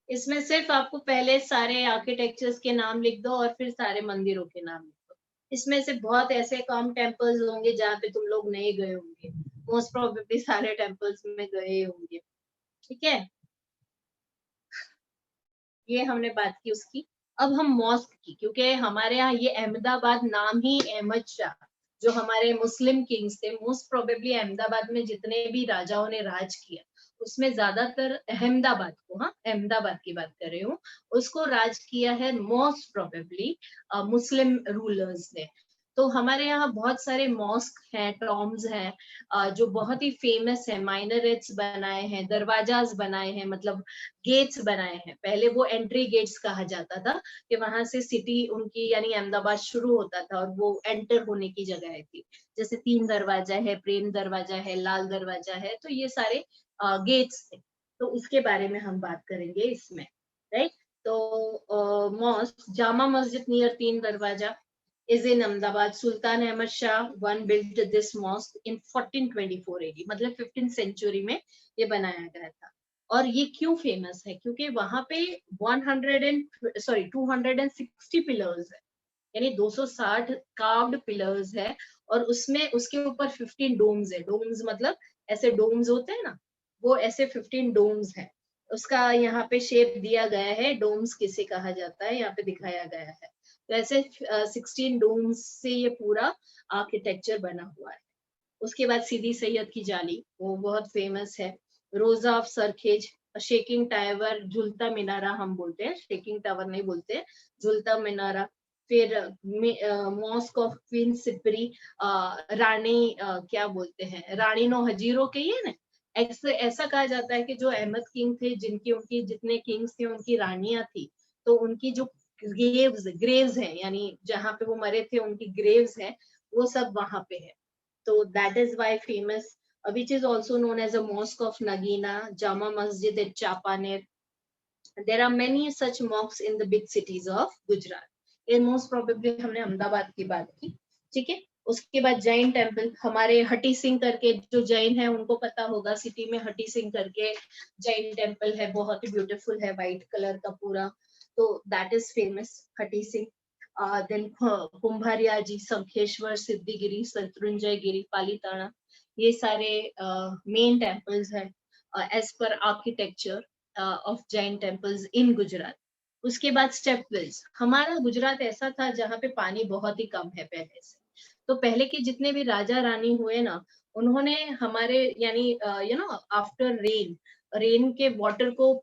इसमें सिर्फ आपको पहले सारे आर्किटेक्चर्स के नाम लिख दो और फिर सारे मंदिरों के नाम लिख दो। इसमें से बहुत ऐसे कम टेम्पल्स होंगे जहाँ पे तुम लोग नहीं गए होंगे, मोस्ट प्रोबेबली सारे टेम्पल्स में गए होंगे, ठीक है। ये हमने बात की उसकी। अब हम मॉस्क की, क्योंकि हमारे यहाँ ये अहमदाबाद नाम ही अहमद शाह, जो हमारे मुस्लिम किंग्स थे, मोस्ट प्रोबेबली अहमदाबाद में जितने भी राजाओं ने राज किया उसमें ज्यादातर अहमदाबाद को, हाँ अहमदाबाद की बात कर रही हूँ, उसको राज किया है मोस्ट प्रोबेबली मुस्लिम रूलर्स ने। तो हमारे यहाँ बहुत सारे मॉस्क हैं, टॉम्स हैं, जो बहुत ही फेमस है, माइनरेट्स बनाए हैं, दरवाजाज बनाए हैं, मतलब गेट्स बनाए हैं। पहले वो एंट्री गेट्स कहा जाता था कि वहां से सिटी उनकी यानी अहमदाबाद शुरू होता था और वो एंटर होने की जगह थी। जैसे 3 दरवाजा है, प्रेम दरवाजा है, लाल दरवाजा है, तो ये सारे गेट्स थे। तो उसके बारे में हम बात करेंगे इसमें, राइट। तो मॉस्क जामा मस्जिद नियर 3 दरवाजा is in Ahmedabad. Sultan Ahmad Shah one built this mosque in 1424 AD, मतलब 15th century में ये बनाया गया था। और ये क्यों फेमस है? क्योंकि वहां पे 260 पिलर्स है, यानी 260 कार्व्ड पिलर्स है, और उसमें उसके ऊपर 15 डोम्स है। डोम्स मतलब ऐसे डोम्स होते हैं ना, वो ऐसे 15 डोम्स है। उसका यहाँ पे शेप दिया गया है, डोम्स किसे कहा जाता है यहाँ पे दिखाया गया है। तो ऐसे 16 डोम्स से ये पूरा आर्किटेक्चर बना हुआ है। उसके बाद सीदी सैयद की जाली, वो बहुत फेमस है। रोजा ऑफ सरखेज, शेकिंग टावर, झुलता मिनारा हम बोलते हैं, शेकिंग टावर नहीं बोलते, झुलता मिनारा। फिर मॉस्क ऑफ क्वीन सिपरी, रानी क्या बोलते हैं, रानी नो हजीरो कहिए ना, ऐसा कहा जाता है कि जो अहमद किंग थे, जिनकी उनकी जितने किंग्स थे उनकी रानियां थी, तो उनकी जो ग्रेव्स हैं, यानी जहाँ पे वो मरे थे उनकी ग्रेव्स हैं, वो सब वहां पे है। तो that is why famous, which is also known as a mosque of Nagina, Jama Masjid at Chapaner. There are many such mosques in the big cities of Gujarat. ये most probably हमने अहमदाबाद की बात की, ठीक है। उसके बाद जैन टेम्पल, हमारे हटी सिंह करके जो जैन है उनको पता होगा, सिटी में हटी सिंह करके जैन टेम्पल है, बहुत ही ब्यूटीफुल है, व्हाइट कलर का पूरा। तो दैट इज फेमस हटी सिंह। देन कुंभारिया जी, शंखेश्वर, सिद्धिगिरी, शत्रुंजय गिरी, पालीताना, ये सारे मेन टेम्पल्स हैं as per architecture of Jain temples in Gujarat. उसके बाद स्टेप वेल्स, हमारा गुजरात ऐसा था जहाँ पे पानी बहुत ही कम है पहले से। तो पहले के जितने भी राजा रानी हुए ना, उन्होंने हमारे यानी आफ्टर रेन के वाटर को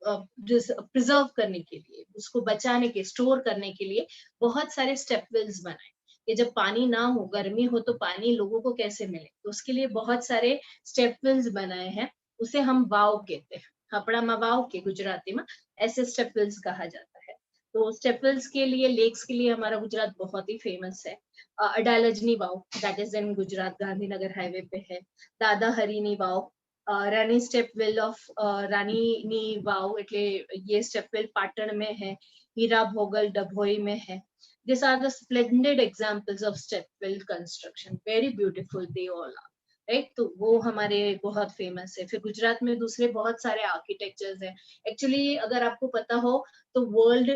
प्रिजर्व करने के लिए, उसको बचाने के, स्टोर करने के लिए बहुत सारे स्टेप वेल्स बनाए कि जब पानी ना हो, गर्मी हो, तो पानी लोगों को कैसे मिले। तो उसके लिए बहुत सारे स्टेप वेल्स बनाए हैं, उसे हम वाव कहते हैं, हपड़ा वाव के गुजराती में ऐसे स्टेप वेल्स कहा जाता है। तो स्टेप वेल्स के लिए, लेक्स के लिए हमारा गुजरात बहुत ही फेमस है। अडालजनी वाव, that is in Gujarat, Gandhinagar highway पे है। दादा हरीनी वाव, Rani step well of Rani Vav, એટલે ये स्टेप वेल पाटण में है। हीरा भोगल डभोई में है। These are the splendid examples of step well construction, very beautiful they all are, right? तो वो हमारे बहुत फेमस है। फिर गुजरात में दूसरे बहुत सारे आर्किटेक्चर्स हैं। एक्चुअली अगर आपको पता हो तो वर्ल्ड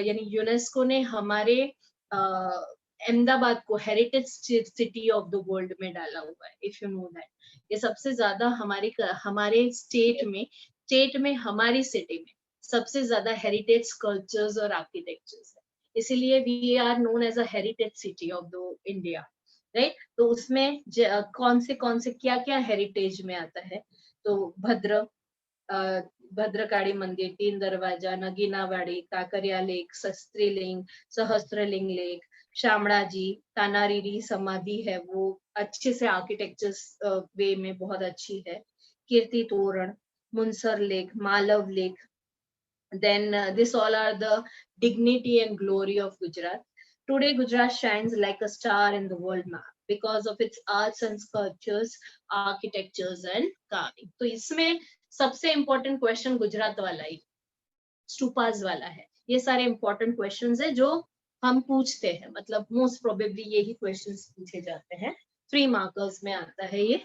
यानी यूनेस्को ने हमारे अहमदाबाद को heritage city of the world में डाला हुआ है, इफ यू नो दैट। ये सबसे ज्यादा हमारे स्टेट में हमारी सिटी में सबसे ज्यादा हेरिटेज कल्चर्स और आर्किटेक्चर्स है, इसीलिए we are known as a heritage city of the India, right. तो उसमें कौन से क्या क्या हेरिटेज में आता है, तो भद्रकाली मंदिर, 3 दरवाजा, नगीनावाड़ी, काकरिया लेक, शस्त्रीलिंग, सहस्त्रलिंग लेक, शामड़ाजी, तानारीरी समाधि है, वो अच्छे से आर्किटेक्चर्स वे में बहुत अच्छी है। Kirti Toran, Munsar lake, Malav lake, then this all are the dignity and glory of Gujarat. Today Gujarat shines like a star in the world map because of its arts and sculptures, architectures and carving. तो इसमें सबसे important question Gujarat वाला ही, stupas वाला है। ये सारे important questions है जो हम पूछते हैं, मतलब most probably यही questions पूछे जाते हैं, 3 markers में आता है ये।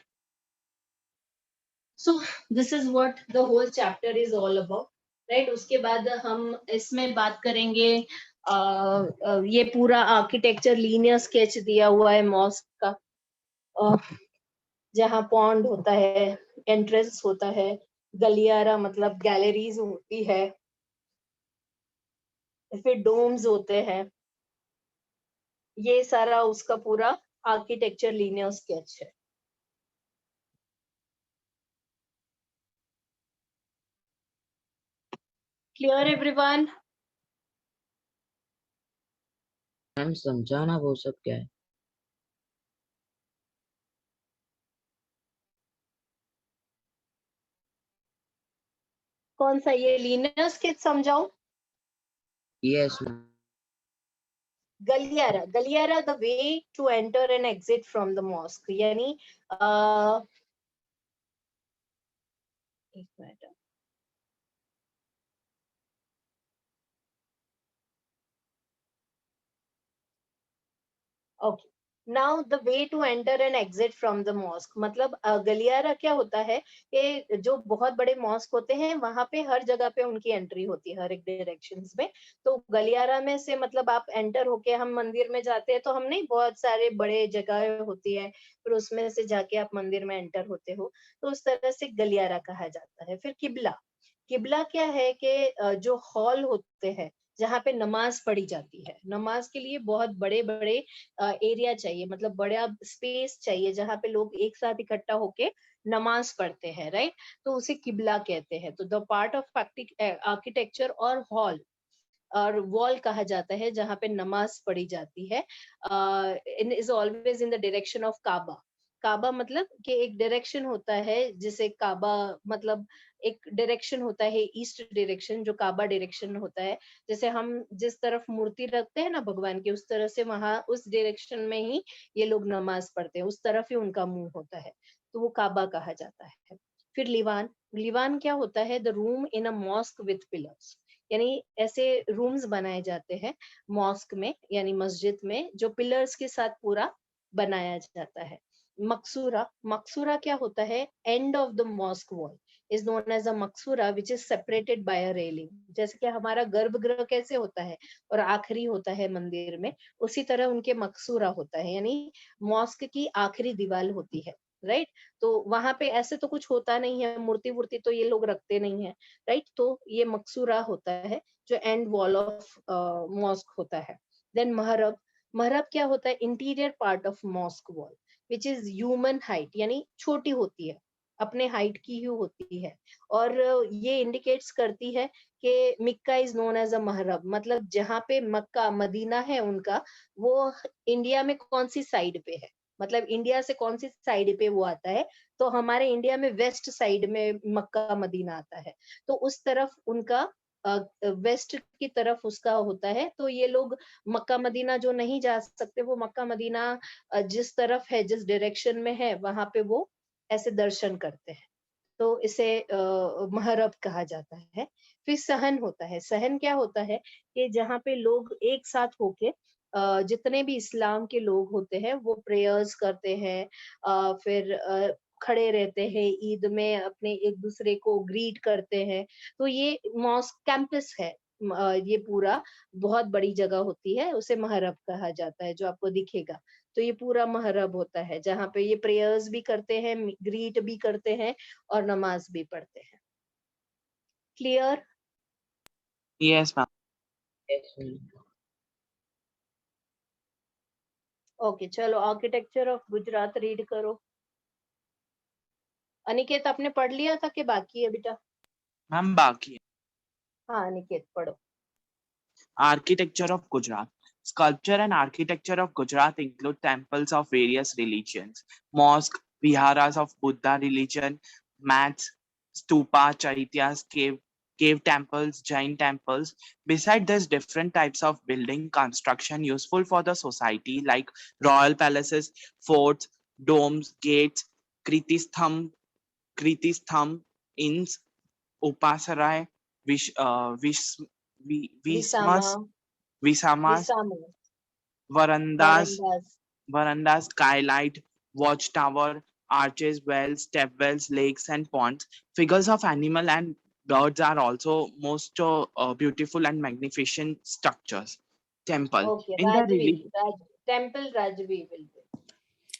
So this is what the whole chapter is all about. Right, उसके बाद हम इसमें बात करेंगे ये पूरा आर्किटेक्चर लीनियर स्केच दिया हुआ है मॉस्क का, जहाँ पॉन्ड होता है, एंट्रेंस होता है, गलियारा मतलब गैलरीज होती है, फिर डोम्स होते हैं, ये सारा उसका पूरा आर्किटेक्चर लीनियर स्केच है। Clear everyone? मैम समझाना वो सब क्या है? कौन सा ये लीनियर स्केच समझाऊं? Yes ma'am. गलियारा, गलियारा the way to enter and exit from the mosque, यानी एक minute, okay, now the way to enter and exit from the mosque, मतलब गलियारा क्या होता है कि जो बहुत बड़े मॉस्क होते हैं वहां पे हर जगह पे उनकी एंट्री होती है, हर एक डायरेक्शंस में। तो गलियारा में से मतलब आप एंटर होके, हम मंदिर में जाते हैं तो हम नहीं, बहुत सारे बड़े जगह होती है, फिर उसमें से जाके आप मंदिर में एंटर होते हो, तो उस तरह से गलियारा कहा जाता है। फिर किबला, किबला क्या है कि जो हॉल होते हैं जहाँ पे नमाज पढ़ी जाती है, नमाज के लिए बहुत बड़े बड़े एरिया चाहिए, मतलब बड़ा स्पेस चाहिए जहाँ पे लोग एक साथ इकट्ठा होके नमाज पढ़ते हैं, राइट? तो उसे किबला कहते हैं। तो द पार्ट ऑफ आर्किटेक्चर और हॉल और वॉल कहा जाता है जहाँ पे नमाज पढ़ी जाती है, in is always in the direction of Kaaba. Kaaba मतलब कि एक डायरेक्शन होता है, जिसे काबा मतलब एक डायरेक्शन होता है, ईस्ट डायरेक्शन जो काबा डायरेक्शन होता है। जैसे हम जिस तरफ मूर्ति रखते हैं ना भगवान की, उस तरह से वहां उस डायरेक्शन में ही ये लोग नमाज पढ़ते हैं, उस तरफ ही उनका मुंह होता है, तो वो काबा कहा जाता है। फिर लीवान, लीवान क्या होता है? The room in a mosque with pillars, यानी ऐसे रूम्स बनाए जाते हैं मॉस्क में, यानी मस्जिद में, जो पिलर्स के साथ पूरा बनाया जाता है। मकसूरा, मकसूरा क्या होता है? End of the mosque wall is known as a मकसूरा which is separated by a railing. जैसे कि हमारा गर्भगृह कैसे होता है और आखिरी होता है मंदिर में, उसी तरह उनके मकसूरा होता है, यानी मॉस्क की आखिरी दीवार होती है, राइट? तो वहां पे ऐसे तो कुछ होता नहीं है, मूर्ति वूर्ति तो ये लोग रखते नहीं है, राइट? तो ये मकसूरा होता है जो एंड वॉल ऑफ मॉस्क होता है। देन महरब, महरब क्या होता है? Interior part of mosque wall which is human height, यानी छोटी होती है, अपने हाइट की ही होती है, और ये इंडिकेट्स करती है कि मिक्का इज नोन एज अ महरब, मतलब जहाँ पे मक्का मदीना है उनका, वो इंडिया में कौन सी साइड पे है, मतलब इंडिया से कौन सी साइड पे वो आता है। तो हमारे इंडिया में वेस्ट साइड में मक्का मदीना आता है, तो उस तरफ उनका वेस्ट की तरफ उसका होता है। तो ये लोग मक्का मदीना जो नहीं जा सकते, वो मक्का मदीना जिस तरफ है, जिस डायरेक्शन में है, वहां पे वो ऐसे दर्शन करते हैं, तो इसे महरब कहा जाता है। फिर सहन होता है, सहन क्या होता है कि जहाँ पे लोग एक साथ होके जितने भी इस्लाम के लोग होते हैं वो प्रेयर्स करते हैं, फिर खड़े रहते हैं, ईद में अपने एक दूसरे को ग्रीट करते हैं। तो ये मॉस्क कैंपस है, ये पूरा बहुत बड़ी जगह होती है, उसे महरब कहा जाता है, जो आपको दिखेगा। तो ये पूरा महरब होता है जहाँ पे ये प्रेयर्स भी करते हैं, ग्रीट भी करते हैं और नमाज भी पढ़ते हैं। Clear? Yes, ma'am. Yes ma'am. Okay, चलो आर्किटेक्चर ऑफ गुजरात रीड करो। अनिकेत आपने पढ़ लिया था कि बाकी है बेटा? Ma'am, बाकी है. हाँ अनिकेत पढ़ो। Architecture of Gujarat. Sculpture and architecture of Gujarat include temples of various religions, mosque, viharas of Buddha religion, mats, stupa, chaityas, cave temples, Jain temples. Beside this, different types of building construction useful for the society like royal palaces, forts, domes, gates, Kritistham, inns, Upasarai, विसामा, Visamas, विसामा, verandas, वारंदाज, verandas, skylight, watchtower, arches, wells, stepwells, lakes, and ponds. Figures of animal and birds are also most beautiful and magnificent structures. Temple. Okay. In the Rajvi, religion, temple Rajvi will be,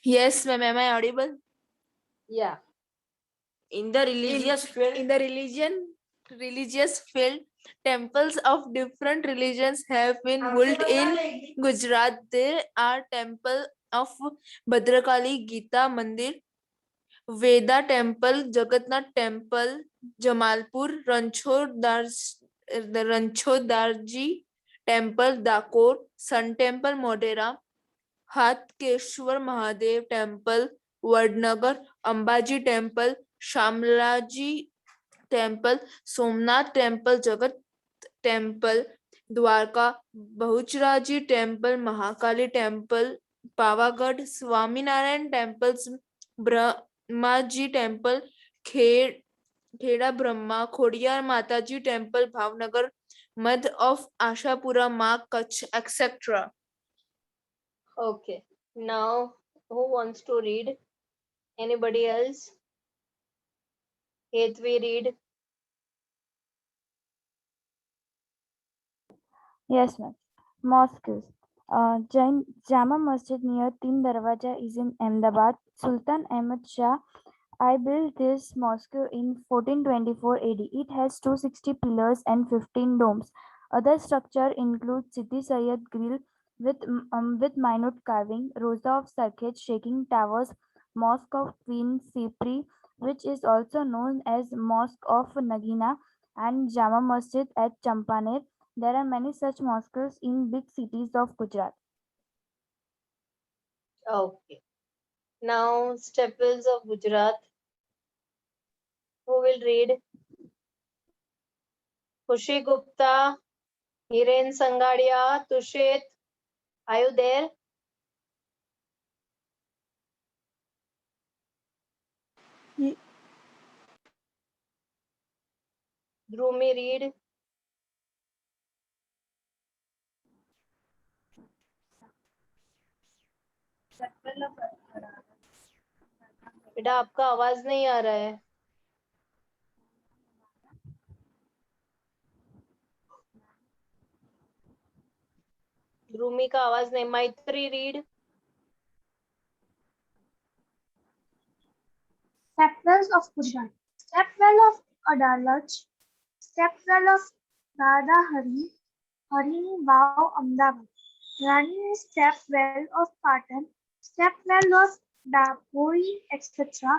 Yes, ma'am. Am I audible? या In the religious field, In the religious field, temples of different religions have been built in Gujarat. There are temple of Bhadrakali, Gita Mandir, Veda Temple, Jagannath Temple, Jamalpur, Ranchodarji temple Dakor, sun temple Modhera, Hatkeshwar Mahadev temple Vadnagar, Ambaji temple, Shamlaji temple, Somnath temple, Jagat temple, Dwarka, Bahucharaji temple, Mahakali temple, Pavagadh, Swaminarayan temples, Brahmaji temple, Kheda Brahma, Khodiyar Mataji temple, Bhavnagar, Madh of Ashapura Maa, Kutch, etc. Okay. Now, who wants to read? Anybody else? Hetvi, read. Yes, ma'am. Mosques. Jain Jama Masjid near Teen Darwaja is in Ahmedabad. Sultan Ahmad Shah I built this mosque in 1424 AD. It has 260 pillars and 15 domes. Other structure include Sidi Sayyid Grill with minute carving, Rosa of Sarkhet shaking towers, Mosque of Queen Sipri, which is also known as Mosque of Nagina, and Jama Masjid at Champaner. There are many such mosques in big cities of Gujarat. Okay. Now, staples of Gujarat. Who will read? Khushi Gupta, Hiren Sangadia, Tushet. Are you there? Drumi, read. बेटा आपका आवाज नहीं आ रहा है. ध्रुमी का आवाज नहीं. मैत्री, read. Stepwells of Gujarat. Stepwell of Adalaj. Stepwell of Radahari. Harini Wow, Ahmedabad. Rani Stepwell of Patan. Stepwell of Dapuri, etc.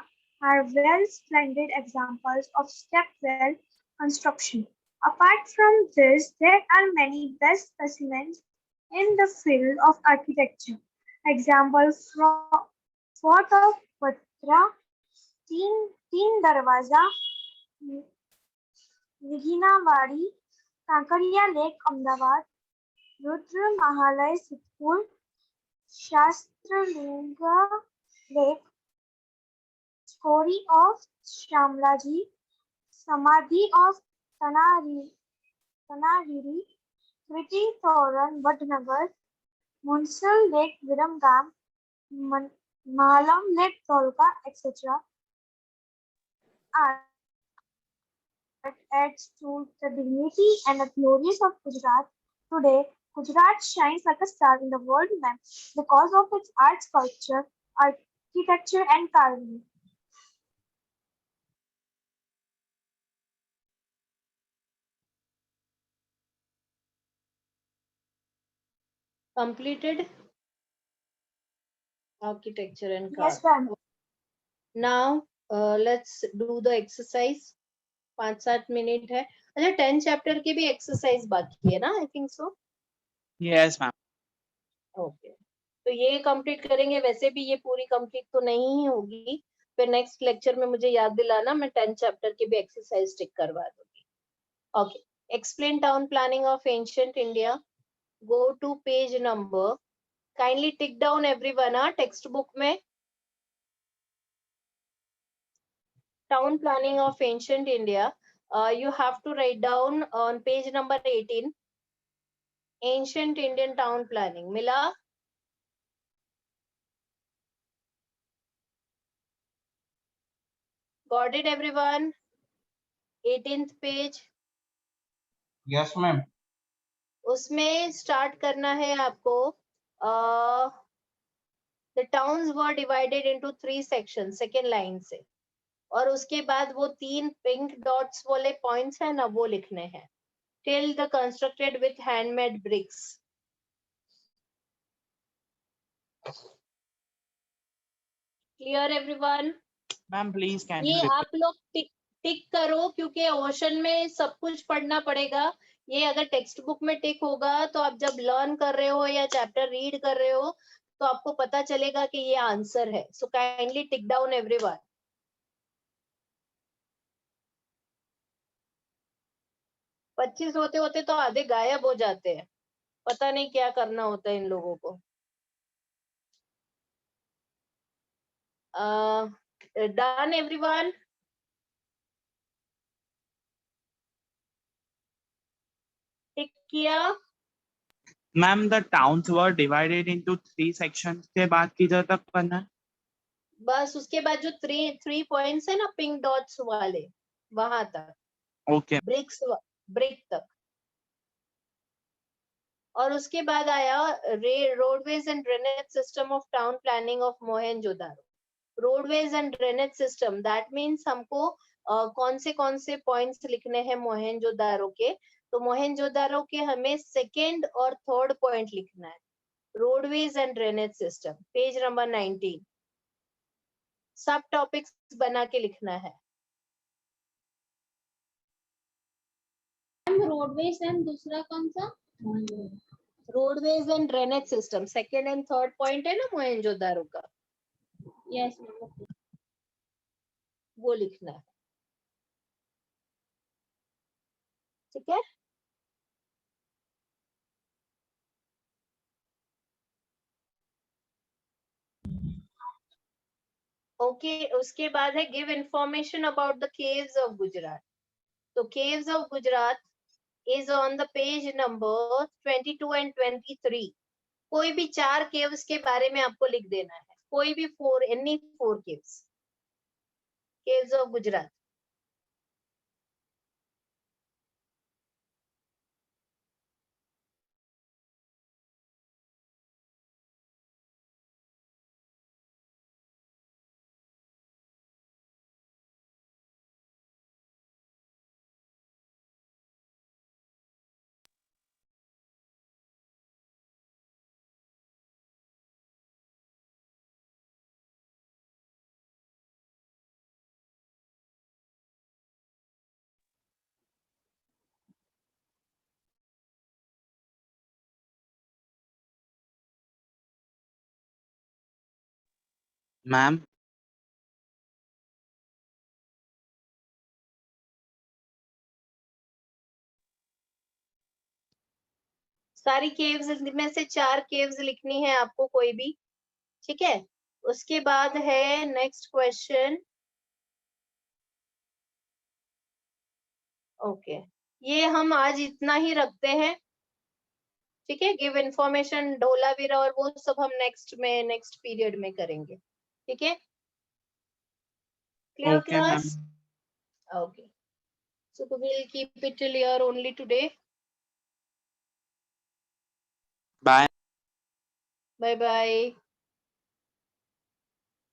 are well splendid examples of stepwell construction. Apart from this, there are many best specimens in the field of architecture. Example from Fort of Patra, Teen Darwaza, Niginawadi, Kankariya Lake, Ahmedabad, Rudra Mahalay, Sitpur, Shastralinga Lake, Skori of Shamlaji, Samadhi of Tanariri, Kriti Thoran, Vadnagar, Munsal Lake, Viramgam, Malam Lake, Dholka, etc. Adds to the dignity and the glories of Gujarat. Today, Gujarat shines like a star in the world map because of its art, sculpture, architecture, and carving. Completed architecture and Yes, carving. ma'am. Now, let's do the exercise. 5-7 minute है. अच्छा 10 chapter की भी exercise बाकी है ना? I think so. Yes, ma'am. Okay, तो ये complete करेंगे. वैसे भी ये पूरी कंप्लीट तो नहीं ही होगी. फिर नेक्स्ट लेक्चर में मुझे याद दिलाना, मैं 10 चैप्टर की भी एक्सरसाइज टिक करवा दूंगी. Okay. Explain town planning of ancient India. Go to page number. Kindly tick down everyone. Text book में town planning of ancient India, you have to write down on page number 18, ancient Indian town planning. Mila? Got it, everyone? 18th page. Yes, ma'am. उसमें start करना है आपको. The towns were divided into 3 sections, second line से. और उसके बाद वो 3 pink dots वाले पॉइंट्स है ना, वो लिखने हैं. Till the constructed with handmade bricks. Clear, everyone? Ma'am, please can ये you आप लोग टिक टिक करो, क्योंकि ओशन में सब कुछ पढ़ना पड़ेगा। ये अगर टेक्स्ट बुक में टिक होगा तो आप जब लर्न कर रहे हो या चैप्टर रीड कर रहे हो तो आपको पता चलेगा कि ये आंसर है। So kindly tick down everyone. पच्चीस होते होते तो आधे गायब हो जाते हैं, पता नहीं क्या करना होता है इन लोगों को। Done everyone? टिक किया? Ma'am the towns were divided into 3 sections के बाद किधर तक पढ़ना है? बस उसके बाद जो थ्री पॉइंट्स है ना पिंक डॉट्स वाले, वहां तक, ओके ब्रिक तक। और उसके बाद आया roadways and drainage system of town planning of Mohenjodaro. Roadways and drainage system, that means हमको कौन से पॉइंट्स लिखने हैं मोहनजोदारो के। तो मोहनजोदारो के हमें सेकेंड और थर्ड पॉइंट लिखना है। Roadways and drainage system, page number 19। सब टॉपिक्स बना के लिखना है। रोडवेज एंड दूसरा कौन सा? Roadways and drainage system, second and third point है ना मोहनजोदारो का, यस वो लिखना है। ठीक है। ओके उसके बाद है give information about the caves of Gujarat. तो caves of Gujarat is on the page number 22 and 23। कोई भी 4 केव्स के बारे में आपको लिख देना है, कोई भी 4, any 4 caves of Gujarat. Ma'am सारी केव्स में से 4 केव्स लिखनी है आपको कोई भी। ठीक है। उसके बाद है नेक्स्ट क्वेश्चन। ओके ये हम आज इतना ही रखते हैं। ठीक है। गिव इंफॉर्मेशन, ढोलावीरा और वो सब हम नेक्स्ट पीरियड में करेंगे। ठीक है। Clear okay ma'am. Class? Okay so we'll keep it till here only today. Bye Bye bye.